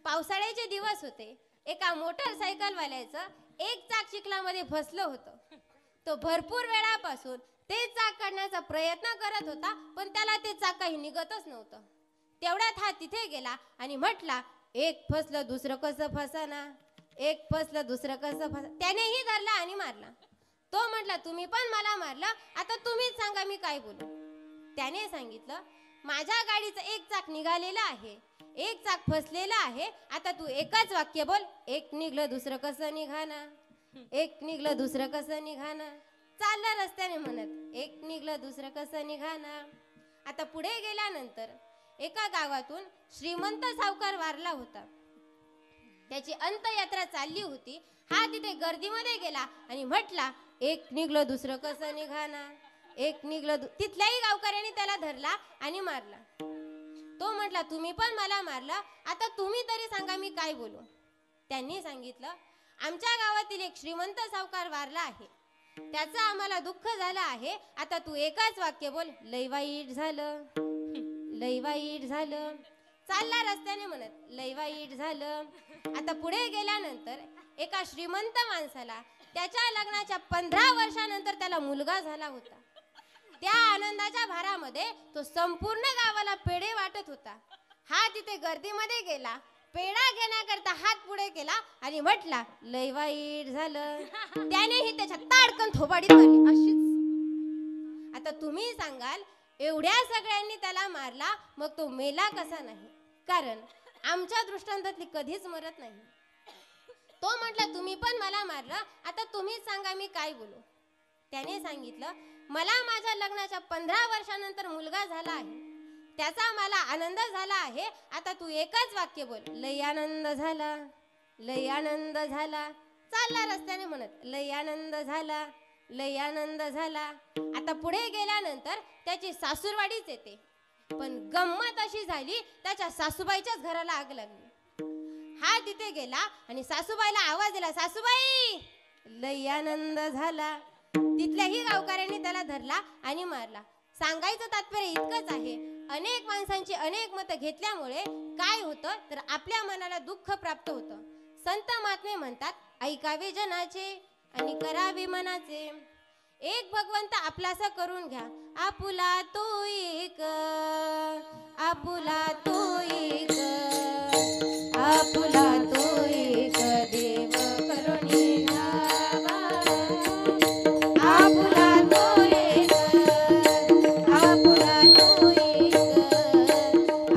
पावसाळ्याचे दिवस होते. एका मोटरसायकलवाल्याचं एक चाक चिखलामध्ये फसलं होतं. तो भरपूर वेळापासून ते चाक काढण्याचा प्रयत्न करत होता, पण त्याला ते चाक काही निघतच नव्हतं. तेवढ्यात हा तिथे गेला आणि म्हटला, एक फसलं दुसरं कसं फसाना, एक फसलं दुसरं कसं फसा. त्यानेही धरला आणि मारला. तो म्हटला, तुम्ही पण मला मारलं, आता तुम्हीच सांगा मी काय बोलू. त्याने सांगितलं, माझ्या गाडीचं एक चाक निघालेलं आहे, एक चाक फसलेलं आहे. आता तू एकच वाक्य बोल, एक निघलं दुसरं कसं निघाना, एक निघलं दुसरं कसं निघाना. चालला रस्त्याने म्हणत, एक निघलं दुसरं कसं निघाना. आता पुढे गेल्यानंतर एका गावातून श्रीमंत सावकार वारला होता. त्याची अंत्ययात्रा चालली होती. हा तिथे गर्दीमध्ये गेला आणि म्हटला, एक निघलं दुसरं कसं निघाना, एक निघलं. तिथल्याही गावकऱ्यांनी त्याला धरला आणि मारला. तो म्हटला, तुम्ही पण मला मारलं, आता तुम्ही तरी सांगा मी काय बोलू. त्यांनी सांगितलं, आमच्या गावातील एक श्रीमंत सावकार वारला आहे, त्याचं आम्हाला दुःख झालं आहे. आता तू एकच वाक्य बोल, लय वाईट झालं, लय वाईट झालं. चालला रस्त्याने म्हणत, लय वाईट झालं. आता पुढे गेल्यानंतर एका श्रीमंत माणसाला त्याच्या लग्नाच्या 15 वर्षानंतर त्याला मुलगा झाला होता. त्या आनंदाच्या भारामध्ये तो संपूर्ण गावाला पेढे वाटत होता. हा तिथे गर्दीमध्ये गेला, पेढा घेण्याकरता हात पुढे केला आणि म्हटला, लय वाईट झालं. त्यानेही त्याच्या ताडकन थोबाडीत मारली. अशीच. आता तुम्ही सांगाल, एवढ्या सगळ्यांनी त्याला मारला, मग तो मेला कसा नाही. कारण आमच्या दृष्टांतातली कधीच मरत नाही. तो म्हटला, तुम्ही पण मला मारलं, आता तुम्हीच सांगा मी काय बोलू. त्याने सांगितलं, मला माझ्या लग्नाच्या 15 वर्षानंतर मुलगा झाला आहे, त्याचा मला आनंद झाला आहे. आता तू एकच वाक्य बोल, लय आनंद झाला, लय आनंद झाला. चालला रस्त्याने म्हणत, लय आनंद झाला, लय आनंद झाला. आता पुढे गेल्यानंतर त्याची सासूरवाडीच येते. पण गंमत अशी झाली, त्याच्या सासूबाईच्याच घराला आग लागली. हा तिथे गेला आणि सासूबाईला आवाज दिला, सासूबाई, लय आनंद झाला. तिथल्याही गावकऱ्यांनी त्याला धरला आणि मारला. सांगायचं तात्पर्य इतकंच आहे, अनेक माणसांची अनेक मतं घेतल्यामुळे काय होतं तर आपल्या मनाला दुःख प्राप्त होतं. संत महात्मे म्हणतात, ऐकावे जनाचे आणि करावे मनाचे. एक भगवंत आपलासा करून घ्या, आपुला तो एक, आपुला तो एक, आपुला तो एक देव करुणी घ्यावा. आपुला तो एक, आपुला तो एक,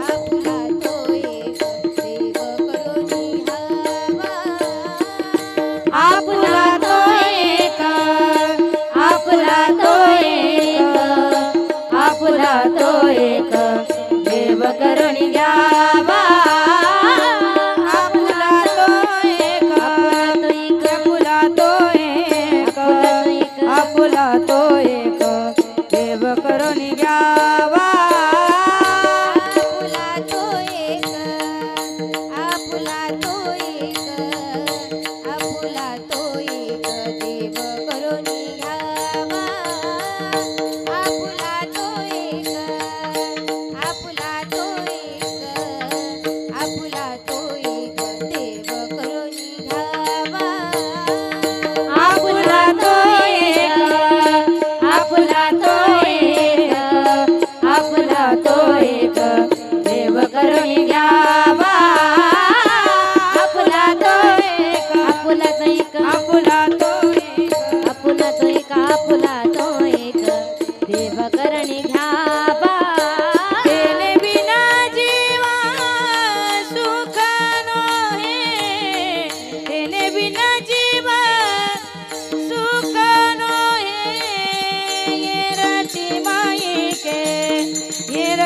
आपुला तो एक देव करुणी घ्यावा. आपुला तो एक, आपुला तो एक, आपुला तो एक देव करुणी घ्यावा.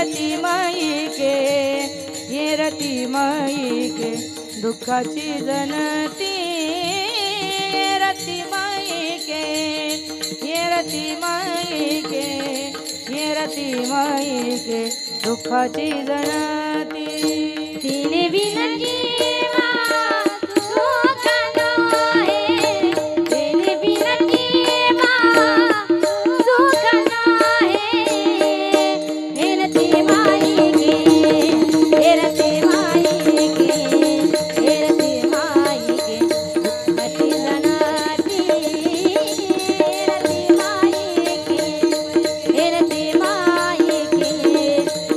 रती माई के ये रती माई के दुःखाची जनती रती माई के ये रती माई के ये रती माई के दुःखाची जनती तिने विनती सुख नाही तिने विनती सुख नाही हेरती माई के हेरती माई के हेरती माई के दुःखाची जनती हेरती माई के हेरती माई के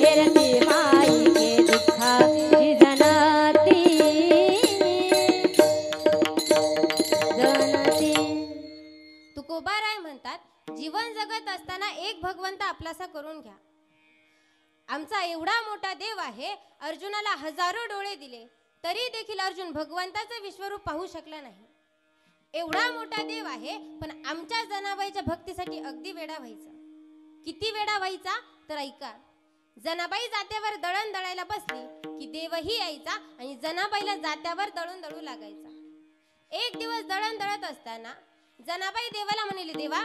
हेरती माई के दुःखाची जनती जनती तुकोबाराय म्हणतात जीवन जगत असताना एक भगवंत आपलासा करून घ्या. आमचा एवढा मोठा देव आहे, अर्जुनाला हजारो डोळे दिले तरी देखील अर्जुन भगवंताचं विश्वरूप पाहू शकला नाही. एवढा मोठा देव आहे पण आमच्या जनाबाईच्या भक्तीसाठी अगदी वेडा व्हायचा. किती वेडा व्हायचा तर ऐका. जनाबाई जात्यावर दळण दळायला बसली की देवही यायचा आणि जनाबाईला जात्यावर दळून दळू लागायचा. एक दिवस दळण दळत असताना जनाबाई देवाला म्हणली, देवा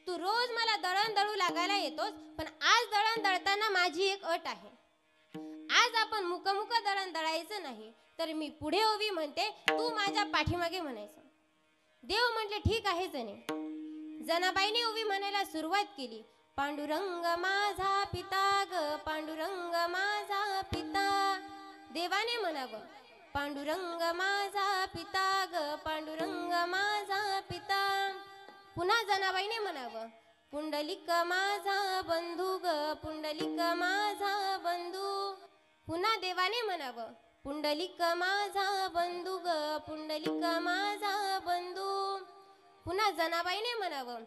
तू रोज मला दळण दळू लागायला येतोस, पण आज दळण दळताना माझी एक अट आहे. आज आपण मुकमुक दळण दळायचं नाही, तर मी पुढे उभी म्हणते, तू माझ्या पाठीमागे म्हणायचं. देव म्हटले ठीक आहे जने. जनाबाईने उभी म्हणायला सुरुवात केली. पांडुरंग माझा पिता ग पांडुरंग माझा पिता. देवाने म्हणावं पांडुरंग माझा पिता ग पांडुरंग माझा पिता. पुन्हा जनाबाईने म्हणावं पुंडलिक माझा बंधू ग पुंडलिक माझा बंधू. पुन्हा देवाने म्हणावं पुंडलिक माझा बंधू ग पुंडलिक माझा बंधू. पुन्हा जनाबाईने म्हणावं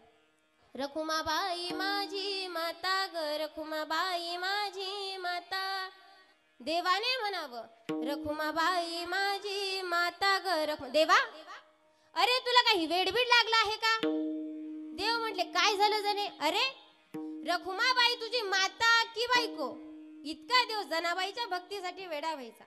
रखुमाबाई माझी माता ग रखुमाबाई माझी माता. देवाने म्हणावं रखुमाबाई माझी माता ग देवा अरे तुला काही वेडबीड लागला आहे का. देव म्हटले काय झालं जने. अरे रखुमाबाई तुझी माता की बायको. इतका देव जनाबाईच्या भक्तीसाठी वेडा व्हायचा.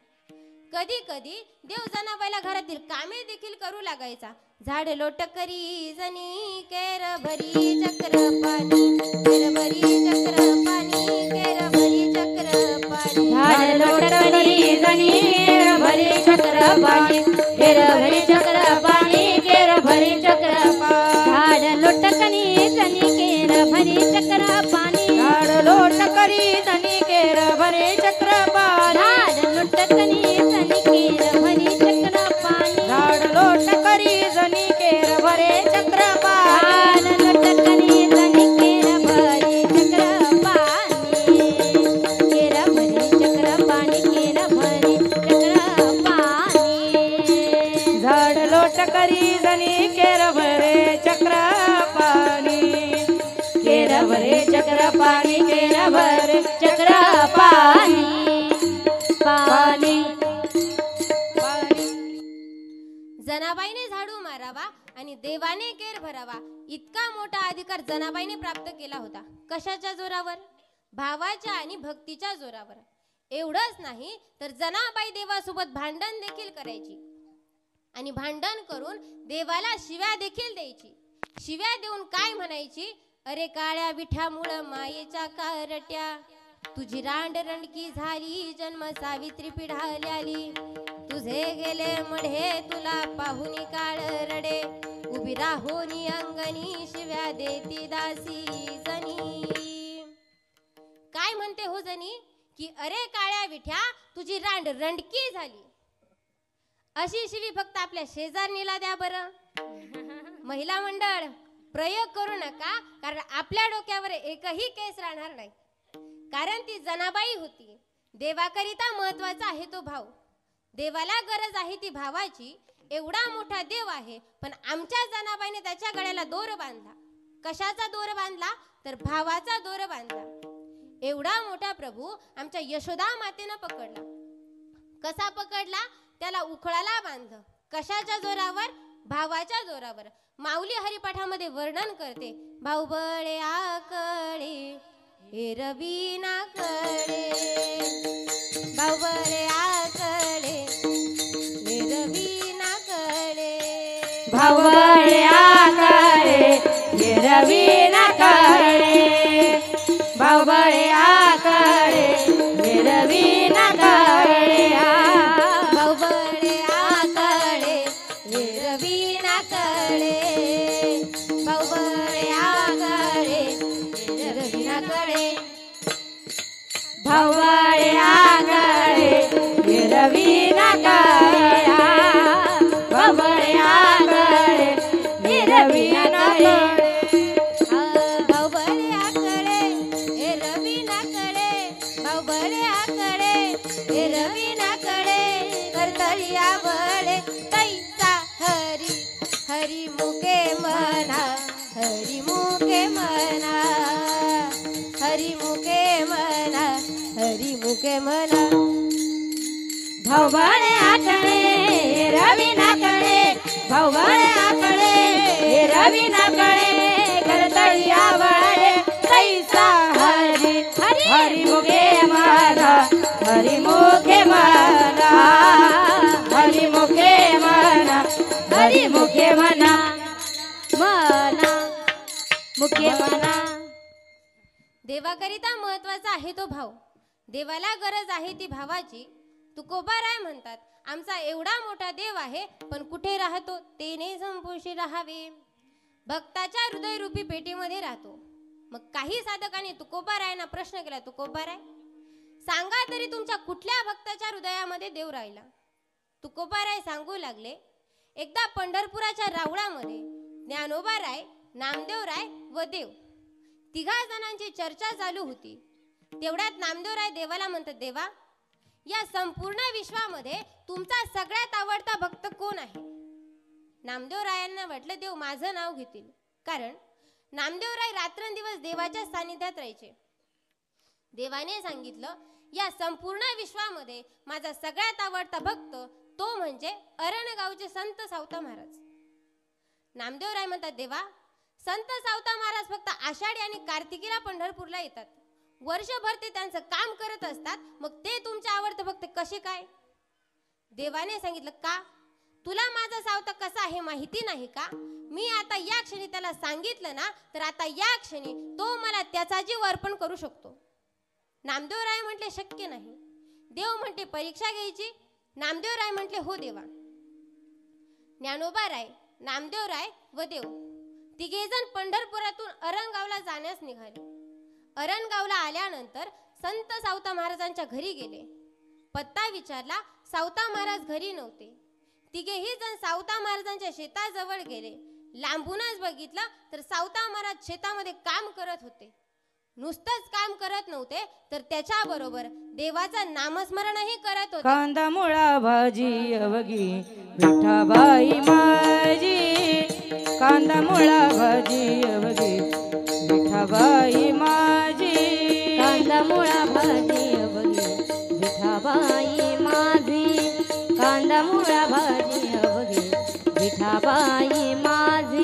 कधी कधी देव जनाबाईला घरातील कामे देखील करू लागायचा. झाड लोट करी जनी केर भरी चक्र पाणी केर भरी चक्र पाणी केर भरी चक्र पाणी. झाड लोटकरी जनी केर भरी चक्र पाणी केर भरी चक्र पाणी केर भरी चक्र पाणी. झाड लोटकरी जनी केर भरी चक्र पाणी झाड लोट करी जनी केर भरे चक्र पाणी. झाड लोटकरी जनी केर भरी चक्र पाणी झाड लोट करी जनी केर भरे चक्र पाणी. झाड लोटकरी जनी केर भरी चक्र पाणी केर भरी चक्र पाणी केर भरी चक्र पाणी. झाड लोट करी जनी केर भरे चक्र पाणी केर भरे चक्र पाणी केर भरे चक्र पाणी पाणी. जनाबाईने झाडू मारावा आणि देवाने केर भरावा इतका मोठा अधिकार जनाबाईने प्राप्त केला होता. कशाच्या जोरावर. भावाच्या आणि भक्तीच्या जोरावर. एवढंच नाही तर जनाबाई देवासोबत भांडण देखील करायची आणि भांडण करून देवाला शिव्या देखील द्यायची. शिव्या देऊन काय म्हणायची. अरे काळ्या विठामुळं मायेच्या कारट्या तुझी रांड रणकी झाली जन्म सावित्री पिढाल्याली. तुझे गेले मढे तुला पाहुनी काळ रडे उभी राहोनी अंगणी शिव्या देती दासी जनी. काय म्हणते हो जनी की अरे काळ्या विठ्या तुझी रांड रणकी झाली. अशी शिवी फक्त आपल्या शेजारणीला द्या बरं. महिला मंडळ प्रयोग करू नका, कारण आपल्या डोक्यावर एकही केस राहणार नाही. कारण ती जनाबाई होती. देवाकरिता महत्वाचा आहे तो भाव. देवाला गरज आहे ती भावाची. एवढा मोठा देव आहे पण आमच्या जनाबाईने त्याच्या गळ्याला दोर बांधला. कशाचा दोर बांधला तर भावाचा दोर बांधला. एवढा मोठा प्रभू आमच्या यशोदा मातेनं पकडला. कसा पकडला. त्याला उखळाला बांधलं. कशाच्या जोरावर. भावाच्या जोरावर. माऊली हरिपाठामध्ये वर्णन करते. भाऊ बळे आकडे हे रवी ना कळे भाऊबळ्याकडे गिरवी ना कळे भाऊबळ्याकडे गिरवी ना कळे भाऊबळ्याकडे गिरवी ना कळे भाऊबळ्याकडे गिरवी ना कळे भाऊबळ्याकडे गिरवी ना कळे भाऊबळ्याकडे गिरवी ना कळे भाऊबळ्याकडे गिरवी ना कळे भाऊबळ्याकडे गिरवी ना कळे करतळिया वळे तैसा हरी हरी मुके मना हरी मुके मना हरी मुके मना हरी मुके मना भाऊबळ्याकडे रवी ना कळे भाऊबळ्याकडे रवी ना कळे करतळिया वळे तैसा हरी हरी मुखे मना हरी मुखे मना हरी मुखे मना हरी मुखे मना मना मुखे मना देवाकरिता महत्वाचा आहे तो भाव देवाला गरज आहे ती भावाची तुकोबाराय म्हणतात आमचा एवढा मोठा देव आहे पण कुठे राहतो तेने संपोषी राहावे भक्ताच्या हृदयरूपी पेटीमध्ये राहतो मग काही साधकांनी तुकोबारायांना प्रश्न केला तुकोबाराय सांगा तरी तुमच्या कुठल्या भक्ताच्या हृदयामध्ये देव राहिला तुकोबाराय सांगू लागले एकदा पंढरपुराच्या रावळामध्ये ज्ञानोबाराय नामदेवराय व देव तिघा जणांची चर्चा चालू होती तेवढ्यात नामदेवराय देवाला म्हणतात देवा या संपूर्ण विश्वामध्ये तुमचा सगळ्यात आवडता भक्त कोण आहे नामदेवरायांना वाटलं देव माझं नाव घेतील कारण नामदेवराय रात्रंदिवस देवाच्या सानिध्यात राहायचे देवाने सांगितलं या संपूर्ण विश्वामध्ये माझा सगळ्यात आवडता भक्त तो म्हणजे अरणगावचे संत सावता महाराज नामदेवराय म्हणतात देवा संत सावता महाराज फक्त आषाढी आणि कार्तिकीला पंढरपूरला येतात वर्षभर ते त्यांचं काम करत असतात मग ते तुमचे आवडते भक्त कसे काय देवाने सांगितलं का तुला माझा सावता कसा आहे माहिती नाही का मी आता या क्षणी त्याला सांगितलं ना तर आता या क्षणी तो मला त्याचा जीव अर्पण करू शकतो नामदेवराय म्हटले शक्य नाही देव म्हणते परीक्षा घ्यायची नामदेवराय म्हटले हो देवा ज्ञानोबाराय नामदेवराय व देव तिघेजण पंढरपुरातून अरणगावला जाण्यास निघाले अरणगावला आल्यानंतर संत सावता महाराजांच्या घरी गेले पत्ता विचारला सावता महाराज घरी नव्हते तिघेही जण सावता महाराजांच्या शेताजवळ गेले लांबूनच बघितलं तर सावता महाराज शेतामध्ये काम करत होते नुसतंच काम करत नव्हते तर त्याच्या बरोबर देवाचं नामस्मरणही करत होते कांदा मुळा भाजी अवघी विठाबाई माझी कांदा मुळा भाजी अवघी विठाबाई माझी कांदा मुळा भाजी अवघी विठाबाई माझी कांदा मुळा भाजी अवघी विठाबाई माझी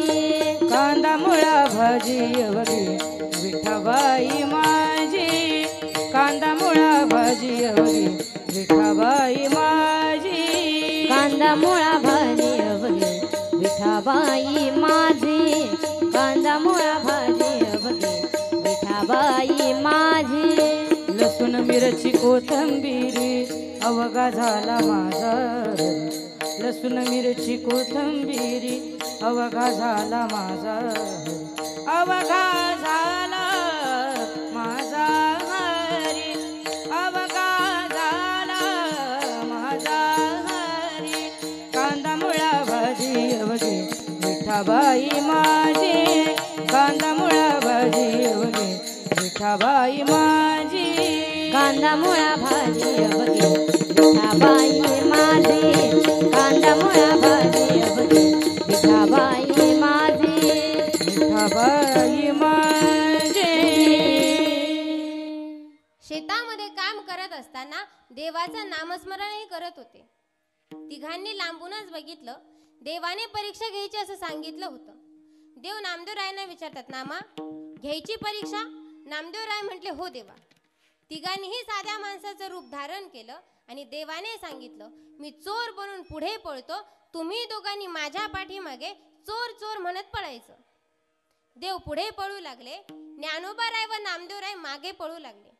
कांदा मुळा भाजी अवघी विठाबाई माझी कांदा मुळा भाजी अवघी विठाबाई माझी कांदा मुळा भाजी अवघी विठाबाई माझी कांदा मुळा भाजी अवघी विठाबाई माझी लसूण मिरची कोथिंबिरी अवघा झाला माझा लसूण मिरची कोथिंबिरी अवघा झाला माझा अवघा झाला माझा हरी अवघा झाला माझा हरी कांदा मुळा भाजी अवघी विठाबाई माझी कांदा मुळा भाजी अवघी विठाबाई माझी कांदा मुळा भाजी अवघी विठाबाई माझी कांदा मुळा भाजी अवघी विठाबाई माझी विठाबाई माझी शेतामध्ये काम करत असताना देवाचं नामस्मरणही करत होते तिघांनी लांबूनच बघितलं देवाने परीक्षा घ्यायची असं सांगितलं होतं देव नामदेवरायांना विचारतात नामा घ्यायची परीक्षा नामदेवराय म्हटले हो देवा तिघांनीही साध्या माणसाचं रूप धारण केलं आणि देवाने सांगितलं मी चोर बनून पुढे पळतो तुम्ही दोघांनी माझ्या पाठीमागे चोर चोर म्हणत पळायचं. देव पुढे पळू लागले, ज्ञानोबाराय व नामदेवराय मागे पळू लागले.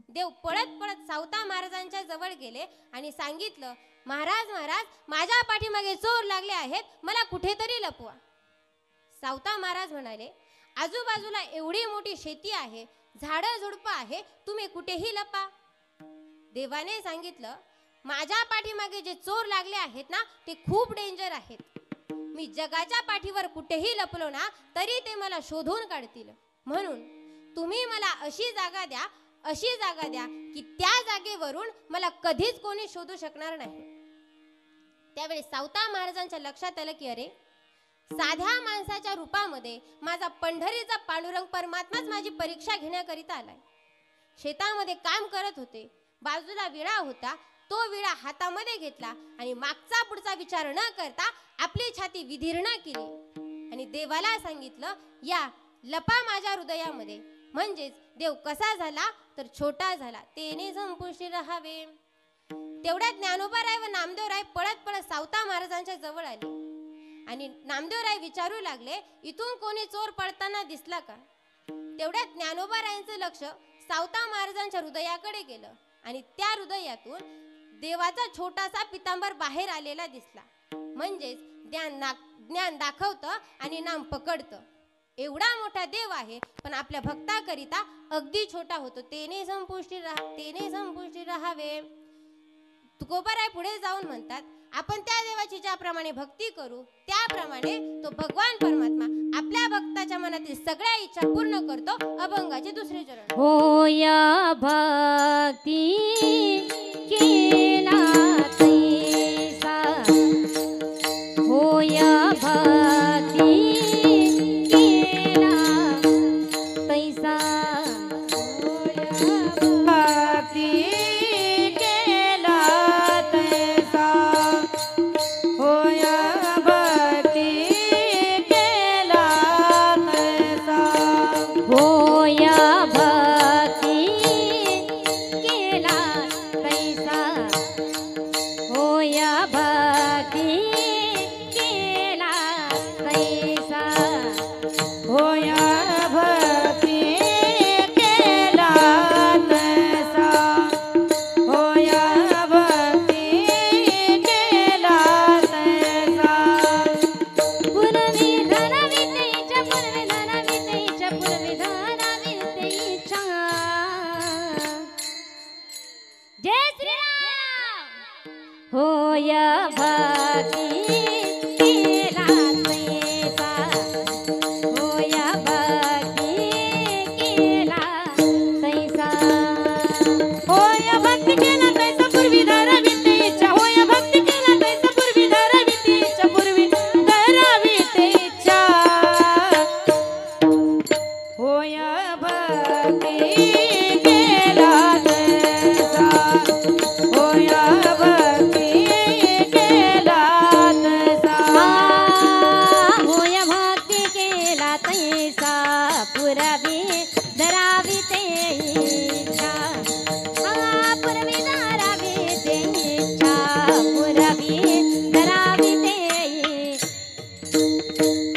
देव पळत पळत सावता महाराजांच्या जवळ गेले आणि सांगितलं, महाराज महाराज, माझ्या पाठीमागे चोर लागले आहेत, मला कुठेतरी लपवा. सावता महाराज म्हणाले, आजूबाजूला एवढी मोठी शेती आहे, झाडं झुडपं आहे, तुम्ही कुठेही लपा. देवाने सांगितलं, माझ्या पाठीमागे जे चोर लागले आहेत ना, ते खूप डेंजर आहेत. मी जगाच्या पाठीवर कुठेही लपलो ना, तरी ते मला शोधून काढतील. म्हणून तुम्ही मला अशी जागा द्या की त्या जागेवरून मला कधीच कोणी शोधू शकणार नाही. त्यावेळी सावता महाराजांच्या लक्षात आलं की अरे, साध्या माणसाच्या रूपामध्ये माझा पंढरीचा पांडुरंग परमात्माच माझी परीक्षा घेण्याकरिता आलाय. शेतामध्ये काम करत होते, बाजूला विळा होता, तो विळा हातामध्ये घेतला आणि मागचा पुढचा विचार न करता आपली छाती विदीर्ण केली आणि देवाला सांगितलं, या लपा माझ्या हृदयामध्ये. म्हणजेच देव कसा झाला तर छोटा झाला, तेने संपुष्टी राहावे. तेवढ्यात ज्ञानोबाराय व नामदेवराय पळत पळत सावता महाराजांच्या जवळ आले आणि नामदेवराय विचारू लागले, इथून कोणी चोर पळताना दिसला का? तेवढ्यात ज्ञानोबारायांचं लक्ष सावता महाराजांच्या हृदयाकडे गेलं आणि त्या हृदयातून देवाचा छोटासा पितांबर बाहेर आलेला दिसला. म्हणजेच ज्ञान दाखवतं आणि नाम पकडतं. एवढा मोठा देव आहे, पण आपल्या भक्ताकरिता अगदी छोटा होतो. तेने संपुष्टी राहावे. तुकोबाराय पुढे जाऊन म्हणतात, आपण त्या देवाची ज्याप्रमाणे भक्ती करू, त्याप्रमाणे तो भगवान परमात्मा आपल्या भक्ताच्या मनातील सगळ्या इच्छा पूर्ण करतो. अभंगाचे दुसरे चरण. होया भक्ती केला तैसा, होया भक्ती केला तैसा, भक्ती केला तैसा, होया भक्ती केला तैसा, होया भक्ती केला तैसा, होया भक्ती केला तैसा, होया भक्ती केला तैसा, होया भक्ती केला तैसा. पुरवी धरावितेच्या, पुरवी धरावितेच्या, पुरवी धरावितेच्या. जय श्रीराम. होया भक्ती केला तैसा, होया भक्ती केला तैसा, होया भक्ती केला तैसा, पूर्वी धरावितेच्या, होया भक्ती केला तैसा, पूर्वी धरावितेच्या, पूर्वी धरावितेच्या. होया भक्ती केला तैसा, होया भक्ती केला तैसा. होया भक्ती केला तैसा, पुरवी धरावितेच्या, पुरवी धरावितेच्या, पुरवी धराविते.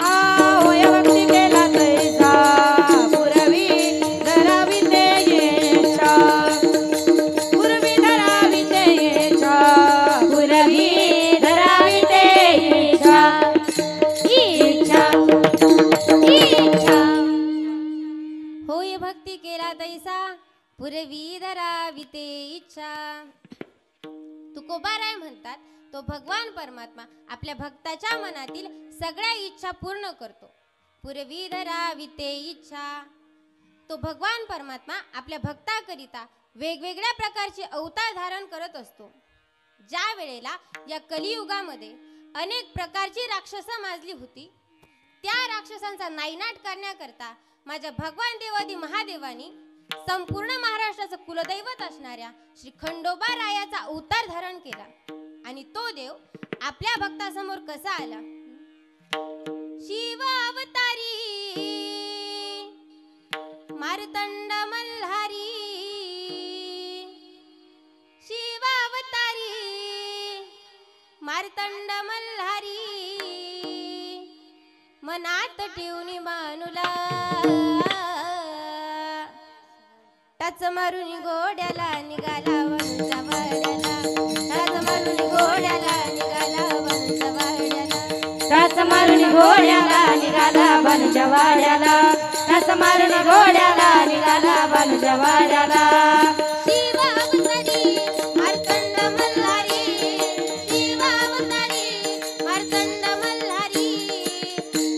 होया भक्ती केला तैसा, पूर्वी धरावितेच्या, पूर्वी धरावितेच्या, पुरवी धरावितेच्या. इच्छा इच्छा. होय भक्ती केला तैसा, पुरवी धराविते इच्छा. तुकोबाराय म्हणतात, तो भगवान परमात्मा आपल्या भक्ताच्या मनातील सगळ्या इच्छा पूर्ण करतो. पुरवी धराविते इच्छा. तो भगवान परमात्मा आपल्या भक्ताकरिता वेगवेगळ्या प्रकारचे अवतार धारण करत असतो. ज्या वेळेला या कलियुगामध्ये अनेक प्रकारची राक्षसं माजली होती, त्या राक्षसांचा नायनाट करण्याकरता माझ्या भगवान देवादी महादेवानी संपूर्ण महाराष्ट्राचं कुलदैवत असणाऱ्या श्री खंडोबा रायाचा अवतार धारण केला. आणि तो देव आपल्या भक्तासमोर कसा आला? शिव अवतारी मारतंड मल्हारी, शिव अवतारी मारतंड मल्हारी, मनात ठेवून बानुला टाच मारून घोड्याला निघाला वनच्या वाड्याला टाच मारून घोड्याला निघाला वनच्या वाड्याला टाच मारून घोड्याला निघाला वनच्या वाड्याला टाच मारून घोड्याला निघाला वनच्या वाड्याला शिवावतारी मार्तंड मल्हारी शिवावतारी मार्तंड मल्हारी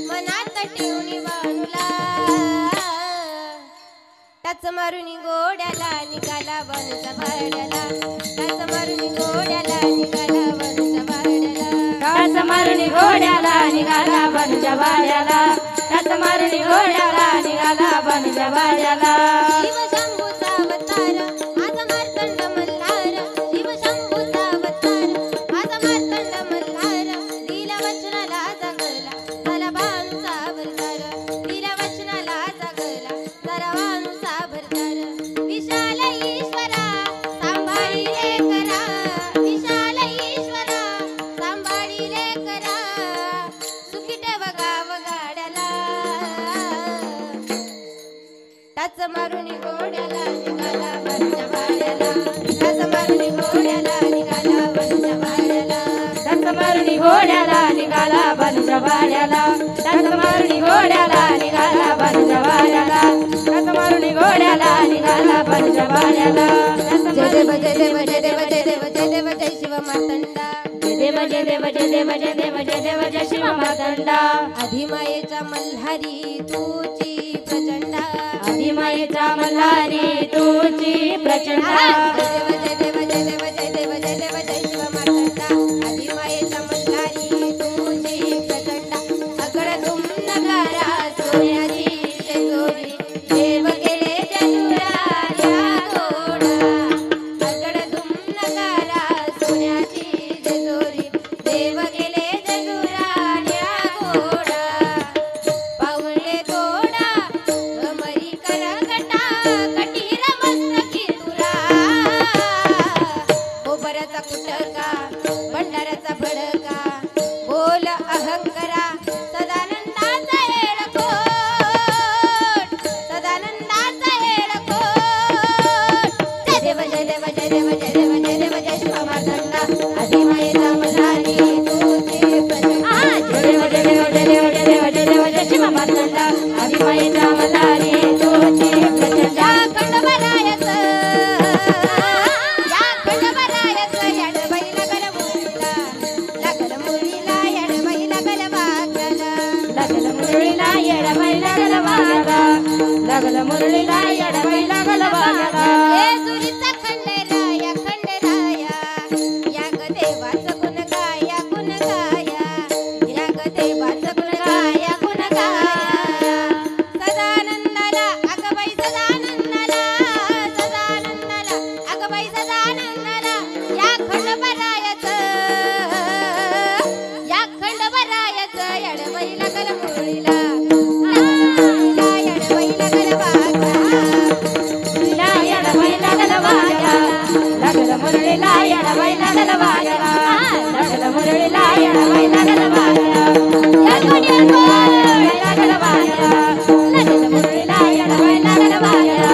मनात ठेवून बानुला टाच मारून घोड्याला निघाला वनच्या वाड्याला टाच मारून घोड्याला निघाला वनच्या वाड्याला टाच मारून घोड्याला निघाला वनच्या वाड्याला टाच मारून घोड्याला निघाला वनच्या वाड्याला शिव शंभूचा अवतार आज मार्तंड मल्हार शिव शंभूचा अवतार आज मार्तंड मल्हार दिला वचनाला जागला झाला भानुचा अवतार दिला वचनाला जागला झाला भानुचा अवतार विशाल ईश्वरा सांभाळीले करा विशाल ईश्वरा सांभाळीले करा सुखी ठेव गाव गाड्याला टाच मारून घोड्याला निघाला वनच्या वाड्याला टाच मारून घोड्याला निघाला वनच्या वाड्याला टाच मारून घोड्याला निघाला वनच्या वाड्याला टाच मारून घोड्याला निघाला वनच्या वाड्याला टाच मारून घोड्याला निघाला वनच्या वाड्याला जय देव जय देव जय देव जय देव जय देव जय शिव मार्तंडा जय देव जय देव जय देव जय देव जय देव जय शिव मार्तंडा आदिमायेच्या मल्हारी तुची प्रचंडा आदिमायेच्या मल्हारी तुची प्रचंड जय देव जय देव जय देव जय देव जय देव जय शिव मार्तंडा आदिमायेच्या मल्हारी तुची प्रचंडा अगड धुम नगारा सोन्याची जेजुरी देव गेले जेजुराच्या घोडा अगड धुम नगारा सोन्याची जेजुरी देव गेले जेजुराच्या घोडा पाऊले तोडा मरी करगटा कटीर मस्तकी तुरा गोबराचा कुटका भंडाराचा भडका बोल अहंकरा सदानंदाचा हेळकोट सदानंदाचा हेळकोट जय देव जय देव जय देव जय देव जय देव जय शिव मार्तंडा आदिमायेचा मल्हारी तुझी प्रचंडा जय देव जय देव जय देव जय देव जय देव जय शिव मार्तंडा आदिमायेच्या मल्हारी तुझी प्रचंड या खंडोबारायचं याडबाई लागल मुरळीला लागल मुरळीला याडबाई लागल वाघाला लागल मुरळीला येडबाई लागल वाघाला लागल मुरळीला येडबाई लागल वाघाला जेजुरीचा खंडेराया खंडेराया या ग देवाचं गुण गाया गुण गाया या ग देवाचं गुण गाया गुण गाया सदानंदाला अगबाई सदानंदाला सदानंदाला अगबाई सदानंदाला या खंडोबारायाचं याडबाई लागल मुरळीला याडबाई लागल वाघा येडबाई लागल वाघाला लागल मुरळीला येडबाई लागल वाघाला लागल मुरळीला येडबाई लागल वाघाला लागल वाघाला लागल मुरळीला येडबाई लागल वाघाला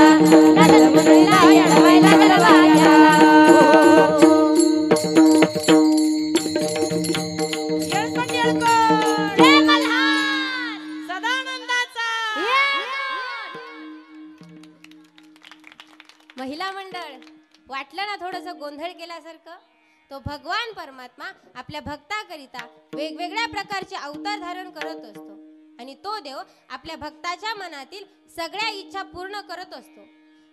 लागल मुरळीला येडबाई लागल वाघाला महिला मंडळ वाटलं ना थोडंसं गोंधळ केल्यासारखं तो भगवान परमात्मा आपल्या भक्ताकरिता वेगवेगळ्या प्रकारचे अवतार धारण करत असतो आणि तो देव आपल्या भक्ताच्या मनातील सगळ्या इच्छा पूर्ण करत असतो.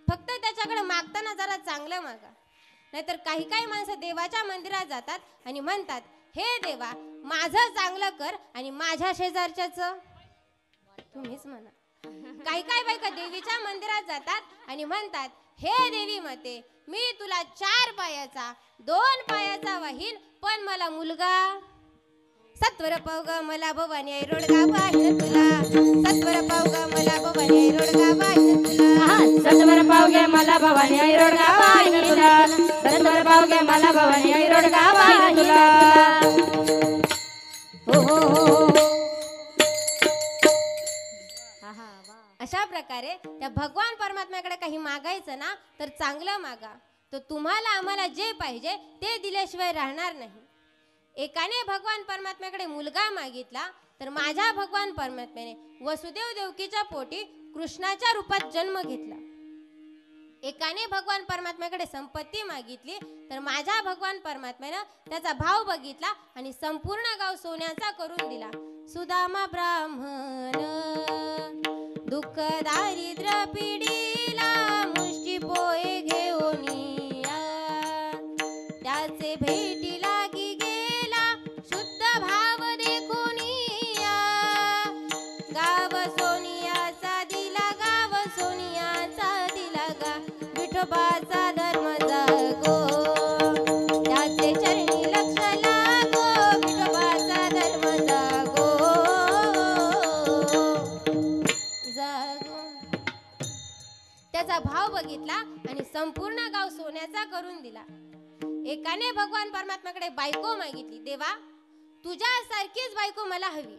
फक्त त्याच्याकडे मागताना जरा चांगलं मागा, नाहीतर काही काही माणसं देवाच्या मंदिरात जातात आणि म्हणतात हे देवा माझं चांगलं कर आणि माझ्या शेजारच्याचं तुम्हीच म्हणा. काही काही बायका देवीच्या मंदिरात जातात आणि म्हणतात हे देवी माते मी तुला 4 पायाचा 2 पायाचा वाहीन पण मला मुलगा सत्वर पावग मला भवानी आई रोडगा पाहिन तुला सत्वर पावग मला भवानी आई रोडगा पाहिन तुला सत्वर पावगे मला भवानी आई रोडगा पाहिन तुला सत्वर पावगे मला भवानी आई रोडगा पाहिन तुला. हो हो हो प्रकारे त्या भगवान परमात्म्याकडे काही मागायचं ना तर चांगलं मागा. तर तुम्हाला आम्हाला जे पाहिजे ते दिल्याशिवाय राहणार नाही. एकाने भगवान परमात्म्याकडे मुलगा मागितला तर माझ्या भगवान परमात्म्याने वसुदेव देवकीच्या पोटी कृष्णाच्या रूपात जन्म घेतला. एकाने भगवान परमात्म्याकडे संपत्ती मागितली तर माझ्या भगवान परमात्म्यानं त्याचा भाव बघितला आणि संपूर्ण गाव सोन्याचा करून दिला. सुदामा ब्राह्मण दुःख दारिद्र्य पिढीला मुष्टी पोहे घेऊन त्याचे भेटी लागी गेला शुद्ध भाव देखून गाव सोनियाचा दिला गाव सोनियाचा दिला गा विठोबाचा धर्म जागो त्याचे चरणी लक्ष लागो विठोबाचा धर्म जागो जागो. त्याचा भाव बघितला आणि संपूर्ण गाव सोन्याचा करून दिला. एकाने भगवान परमात्म्याकडे बायको मागितली. देवा तुझ्यासारखीच बायको मला हवी.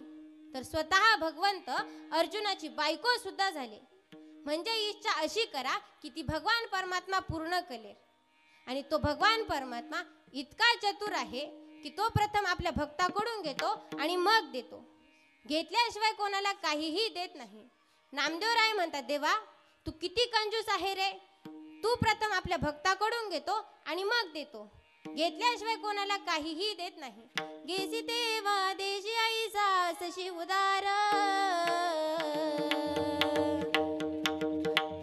तर स्वतः भगवंत अर्जुनाची बायको सुद्धा झाले. म्हणजे इच्छा अशी करा की ती भगवान परमात्मा पूर्ण करेल. आणि तो भगवान परमात्मा इतका चतुर आहे की तो प्रथम आपल्या भक्ताकडून घेतो आणि मग देतो. घेतल्याशिवाय कोणाला काहीही देत नाही. नामदेव राय म्हणतात देवा तू किती कंजूस आहे रे. तू प्रथम आपल्या भक्ताकडून घेतो आणि मग देतो. घेतल्याशिवाय कोणाला काहीही देत नाही. गेसी तेव्हा देशी आईचा सशी उदार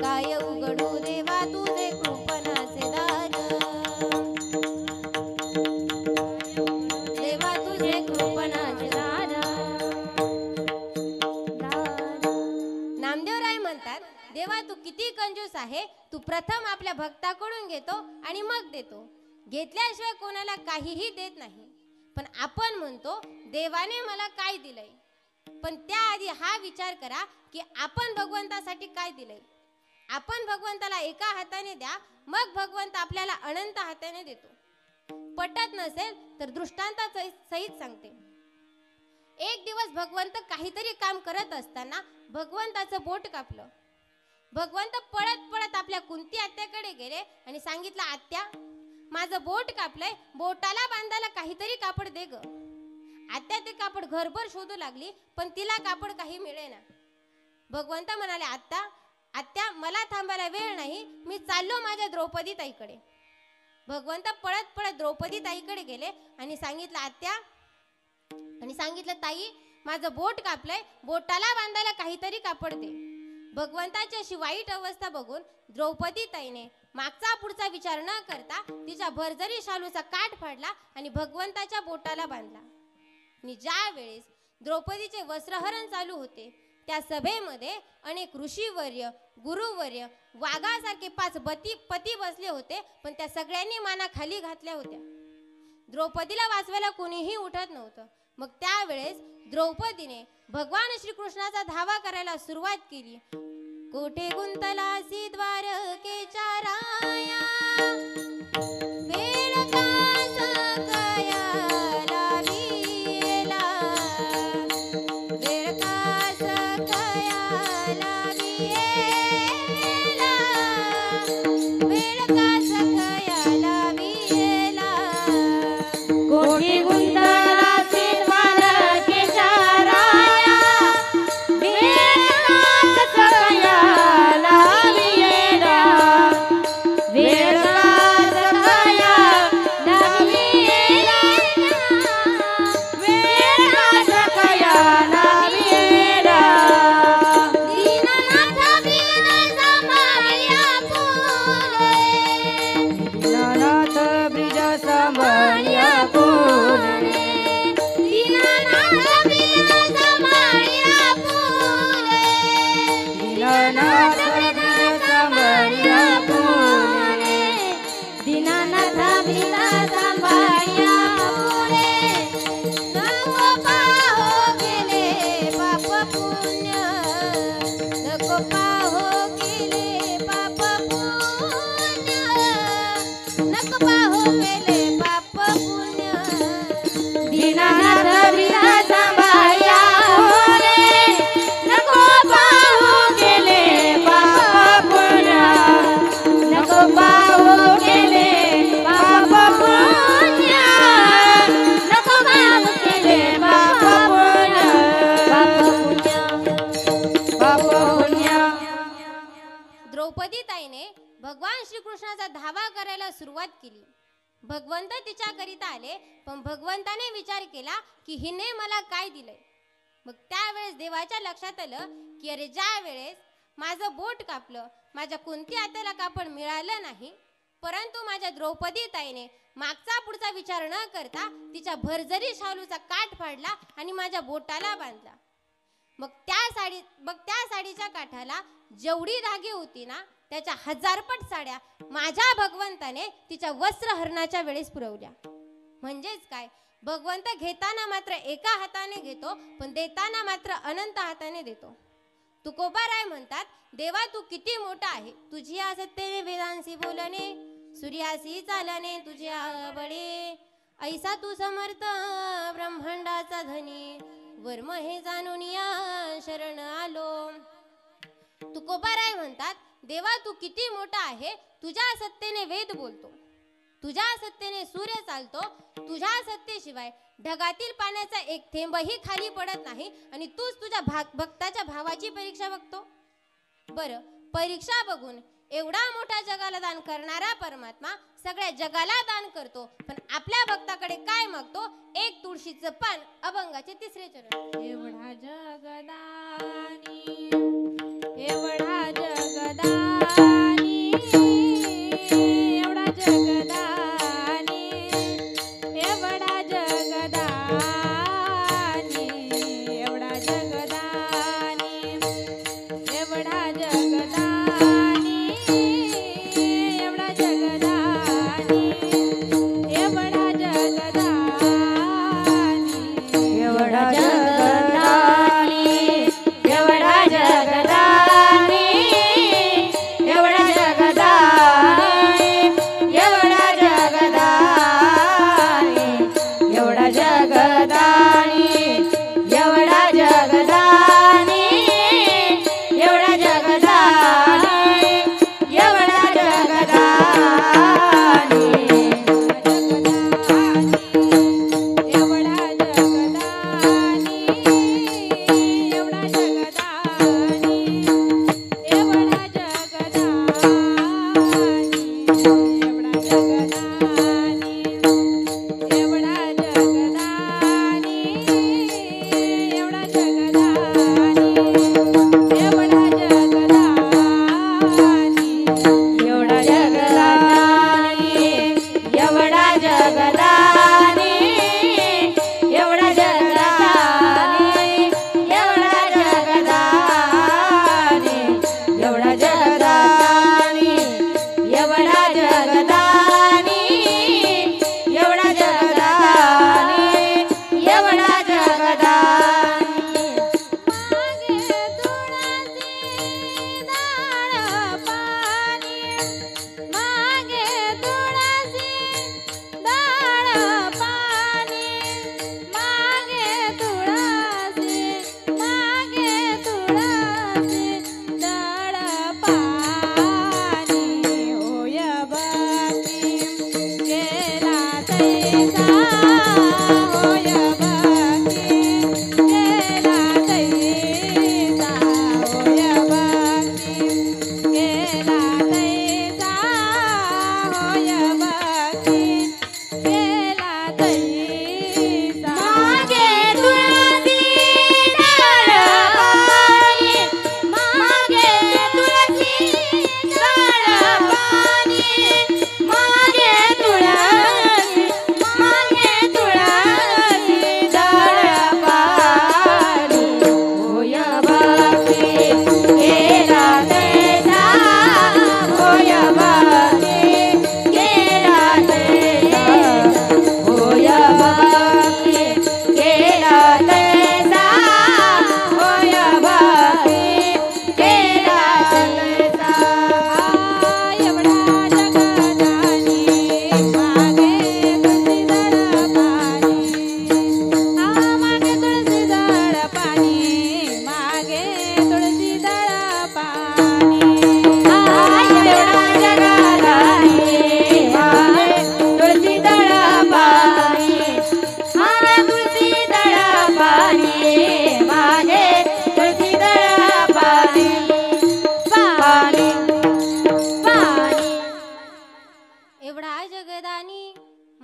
काय उघडू देवा तुझे कृपणाचे दार देवा तुझे कृपणाचे दार. नामदेव राय म्हणतात देवा तू किती कंजूस आहे. तू प्रथम आपल्या भक्ताकडून घेतो आणि मग देतो. घेतल्याशिवाय कोणाला काहीही देत नाही. पण आपण म्हणतो देवाने मला काय दिलंय. पण त्याआधी हा विचार करा की आपण भगवंतासाठी काय दिलंय. आपण भगवंताला एका हाताने द्या मग भगवंत आपल्याला अनंत हाताने देतो. पटत नसेल तर दृष्टांता सहित सांगते. एक दिवस भगवंत काहीतरी काम करत असताना भगवंताचं बोट कापलं. भगवंत पळत पळत आपल्या कुंती आत्याकडे गेले आणि सांगितलं आत्या माझं बोट कापलंय. बोटाला बांधायला काहीतरी कापड दे ग. आत्या ते कापड घरभर शोधू लागली पण तिला कापड काही मिळेना. भगवंत म्हणाले आत्या मला थांबायला वेळ नाही. मी चाललो माझ्या द्रौपदी ताईकडे. भगवंत पळत पळत द्रौपदी ताईकडे गेले आणि सांगितलं आत्या आणि सांगितलं ताई माझं बोट कापलंय. बोटाला बांधायला काहीतरी कापड दे. भगवंताची अशी वाईट अवस्था बघून द्रौपदी ताईने मागचा पुढचा विचार न करता तिच्या भरजरी शालूचा काठ फाडला आणि भगवंताच्या बोटाला बांधला. आणि ज्या वेळेस द्रौपदीचे वस्त्रहरण चालू होते त्या सभेमध्ये अनेक ऋषीवर्य गुरुवर्य वाघासारखे 5 पती बसले होते. पण त्या सगळ्यांनी माना खाली घातल्या होत्या. द्रौपदीला वाचवायला कोणीही उठत नव्हतं. मग त्यावेळेस द्रौपदीने भगवान श्रीकृष्णाचा धावा करायला सुरुवात केली. कोठे गुंतलासी द्वारकेच्या राया वेळ कास कयाला विला वेळ कास कयाला विला वेळ कास कयाला विला कोठे गुंतलासी द्वारकेच्या राया वेळ कास कयाला विला वेळ कास कयाला विला वेळ कास कयाला विला दीननाथ बिन सांभाळ्या फुले दीननाथ ब्रिज सांभाळ्या फुले दीननाथ बिन सांभाळ्या फुले दीननाथ ब्रिज सांभाळ्या फुले दीननाथ बिन सांभाळ्या फुले नको पाहो गेले पाप पुण्य नको पाहो गेले पाप पुण्य नको पाहो गेले पाप पुण्य दीननाथ ब्रिज सांभाळ्या फुले नको पाहू गेले केली. भगवंत तिच्याकरिता आले, पण भगवंताने विचार केला की हिने मला काय दिलंय. मग त्यावेळेस देवाच्या लक्षात आलं की अरे, ज्या वेळेस माझं बोट कापलं, माझ्या कुंती आत्याला कापड मिळालं नाही, परंतु माझ्या द्रौपदी ताईने मागचा पुढचा विचार न करता तिच्या भरजरी शालूचा काठ फाडला आणि माझ्या बोटाला बांधला. मग त्या साडीच्या काठाला जेवढी धागे होती ना, त्याच्या 1000पट साड्या माझ्या भगवंताने तिच्या वस्त्रहरणाच्या वेळेस पुरवल्या. म्हणजेच काय, भगवंत घेताना मात्र एका हाताने घेतो, पण देताना मात्र अनंत हाताने देतो. तुकोबाराय म्हणतात, देवा तू किती मोठा आहे, तुझी सत्तेने वेदांसी बोलणे, सूर्यासी चालणे तुझ्या बळे, ऐसा तू समर्थ ब्रह्मांडाचा धनी, वर्म हे जाणून या शरण आलो. तुकोबाराय म्हणतात, देवा तू किती मोठा आहे, तुझ्या सत्तेने वेद बोलतो, तुझ्या सत्तेने सूर्य चालतो, तुझ्या सत्तेशिवाय ढगातील पाण्याचा एक थेंबही खाली पडत नाही, आणि तूच तुझ्या भक्ताच्या भावाची परीक्षा बघतो. बरं, परीक्षा बघून एवढा मोठा जगाला दान करणारा परमात्मा सगळ्या जगाला दान करतो, पण आपल्या भक्ताकडे काय मागतो? एक तुळशीचं पान, अभंगाचे 3रे चरण. एवढा जगदानी, एवढा जगदानी, एवढा जगदानी, एवढा जगदानी, एवढा जगदानी, एवढा जगदानी, एवढा जगदानी, एवढा जगदानी, एवढा जगदानी, एवढा जगदानी,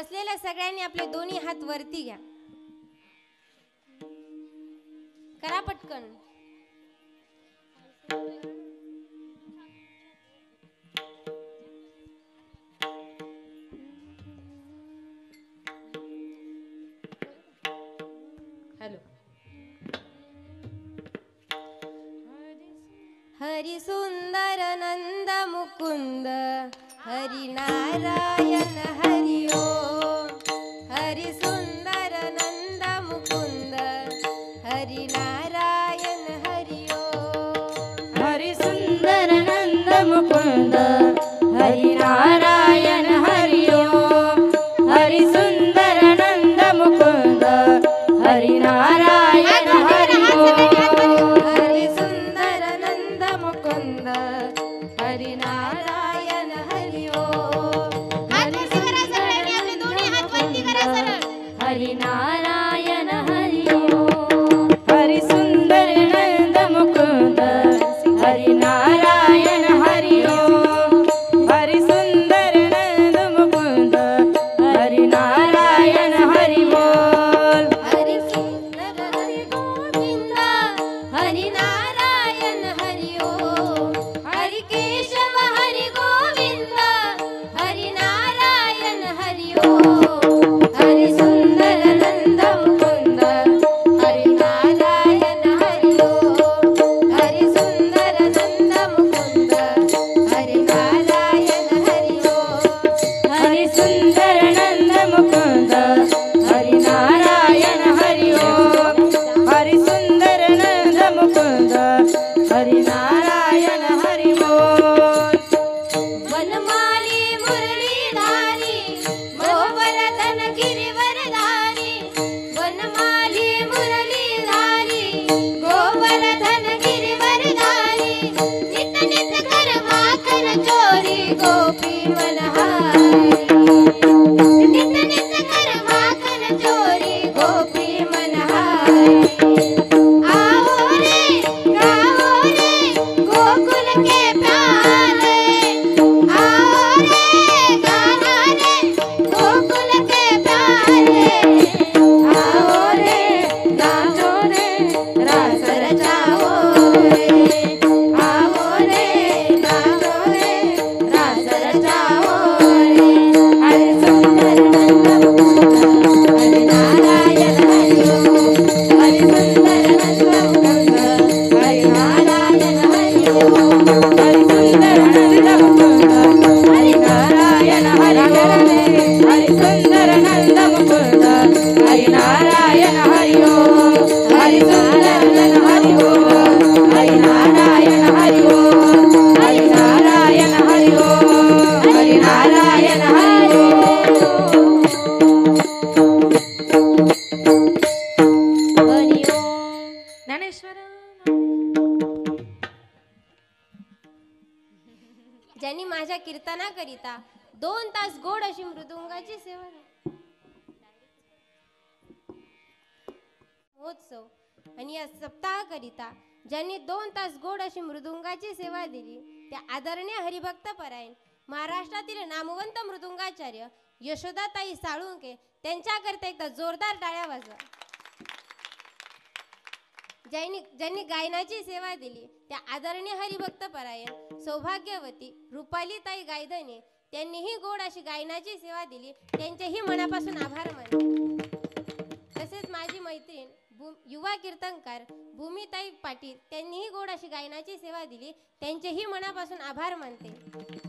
बसलेल्या सगळ्यांनी आपले दोन्ही हात वरती घ्या. करा पटकन. हॅलो. हरी सुंदर नंद मुकुंद हरी नारायण हरि ओम. हरी सुंदर नंद मुकुंद हरी नारायण हरि ओम. हरी सुंदर नंद मुकुंद हरी नारायण हरि ओम. हरी सुंदर नंद मुकुंद हरी नारायण हरि ओम. हरी सुंदर नंद मुकुंद हरी नारायण हरि ओम. हात वरती करा सगळ्यांनी, आपले दोन्ही हात वरती करा सरळ. हरी नारायण हरि ओम. हरी सुंदर नंद मुकुंद हरी नारायण हरि ओम. हरी सुंदर नंद मुकुंद हरी नारायण हरि बोल. हरी सुंदर हरी गोविंद हरी नारायण हरि ओम. हरी केशव हरी गोविंद हरी नारायण हरि ओम. हरी सुंदर नंद मुकुंद हरी नारायण हरि ओम. हरी सुंदर नंद मुकुंद हरी नारायण हरि ओम. हरी सुंदर नंद मुकुंद हरी नारायण हरि ओम. हरी सुंदर नंद मुकुंद हरी नारायण हरि बोल. वनमाली मुरलीधारी गोवर्धन गिरिवरधारी. वनमाली मुरलीधारी गोवर्धन गिरिवरधारी. नित नित कर माखन चोरी गोपी मनहारी. नित नित कर माखन चोरी गोपी मनहारी. आओ रे गाओ रे गोकुल के प्यारे. आओ रे गाना रे गोकुल के प्यारे. आओ रे नाचो रे रास रचाओ रे. आओ रे नाचो रे रास रचाओ रे. हरि सुंदर नंद मुकुंद हरि नारायण हरि ओम. हरि सुंदर नंद मुकुंद हरि नारायण हरि ओम. हरी सुंदर नंद मुकुंद हरी नारायण हरि ओम. हरी सुंदर नंद मुकुंद हरि नारायण हरि ओम. हरी सुंदर नंद हरि ओम. हरि नारायण हरि ओम. हरि नारायण हरि ओम. हरि नारायण हरि ओम. हरि ओम. ज्ञानेश्वर. ज्यांनी माझ्या कीर्तनाकरिता 2 तास गोड अशी मृदुंगाची सेवा महोत्सव आणि या सप्ताहाकरिता ज्यांनी 2 तास गोड अशी मृदुंगाची सेवा दिली त्या आदरणीय हरिभक्त परायण महाराष्ट्रातील नामवंत मृदुंगाचार्य यशोदाताई साळुंके त्यांच्याकरता एकदा जोरदार टाळ्या वाजवा. ज्यांनी गायनाची सेवा दिली त्या आदरणीय हरिभक्त परायण सौभाग्यवती रुपालीताई गायधने त्यांनीही गोड अशी गायनाची सेवा दिली. त्यांचेही मनापासून आभार मानते. तसेच माझी मैत्रीण युवा कीर्तनकार भूमिताई पाटील त्यांनीही गोड अशी गायनाची सेवा दिली. त्यांचेही मनापासून आभार मानते.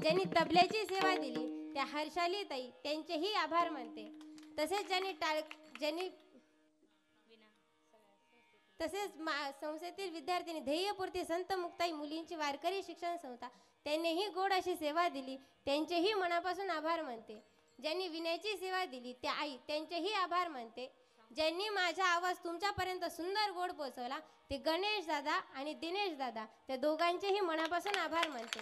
ज्यांनी तबल्याची सेवा दिली त्या हर्षालीताई त्यांचेही आभार मानते. तसेच संस्थेतील विद्यार्थिनी ध्येयपूर्ती संत मुक्ताई मुलींची वारकरी शिक्षण संस्था त्यांनीही गोड अशी सेवा दिली. त्यांचेही मनापासून आभार मानते. ज्यांनी विनयाची सेवा दिली त्या आई त्यांचेही आभार मानते. ज्यांनी माझा आवाज तुमच्यापर्यंत सुंदर गोड पोहोचवला ते गणेश दादा आणि दिनेश दादा त्या दोघांचेही मनापासून आभार मानते.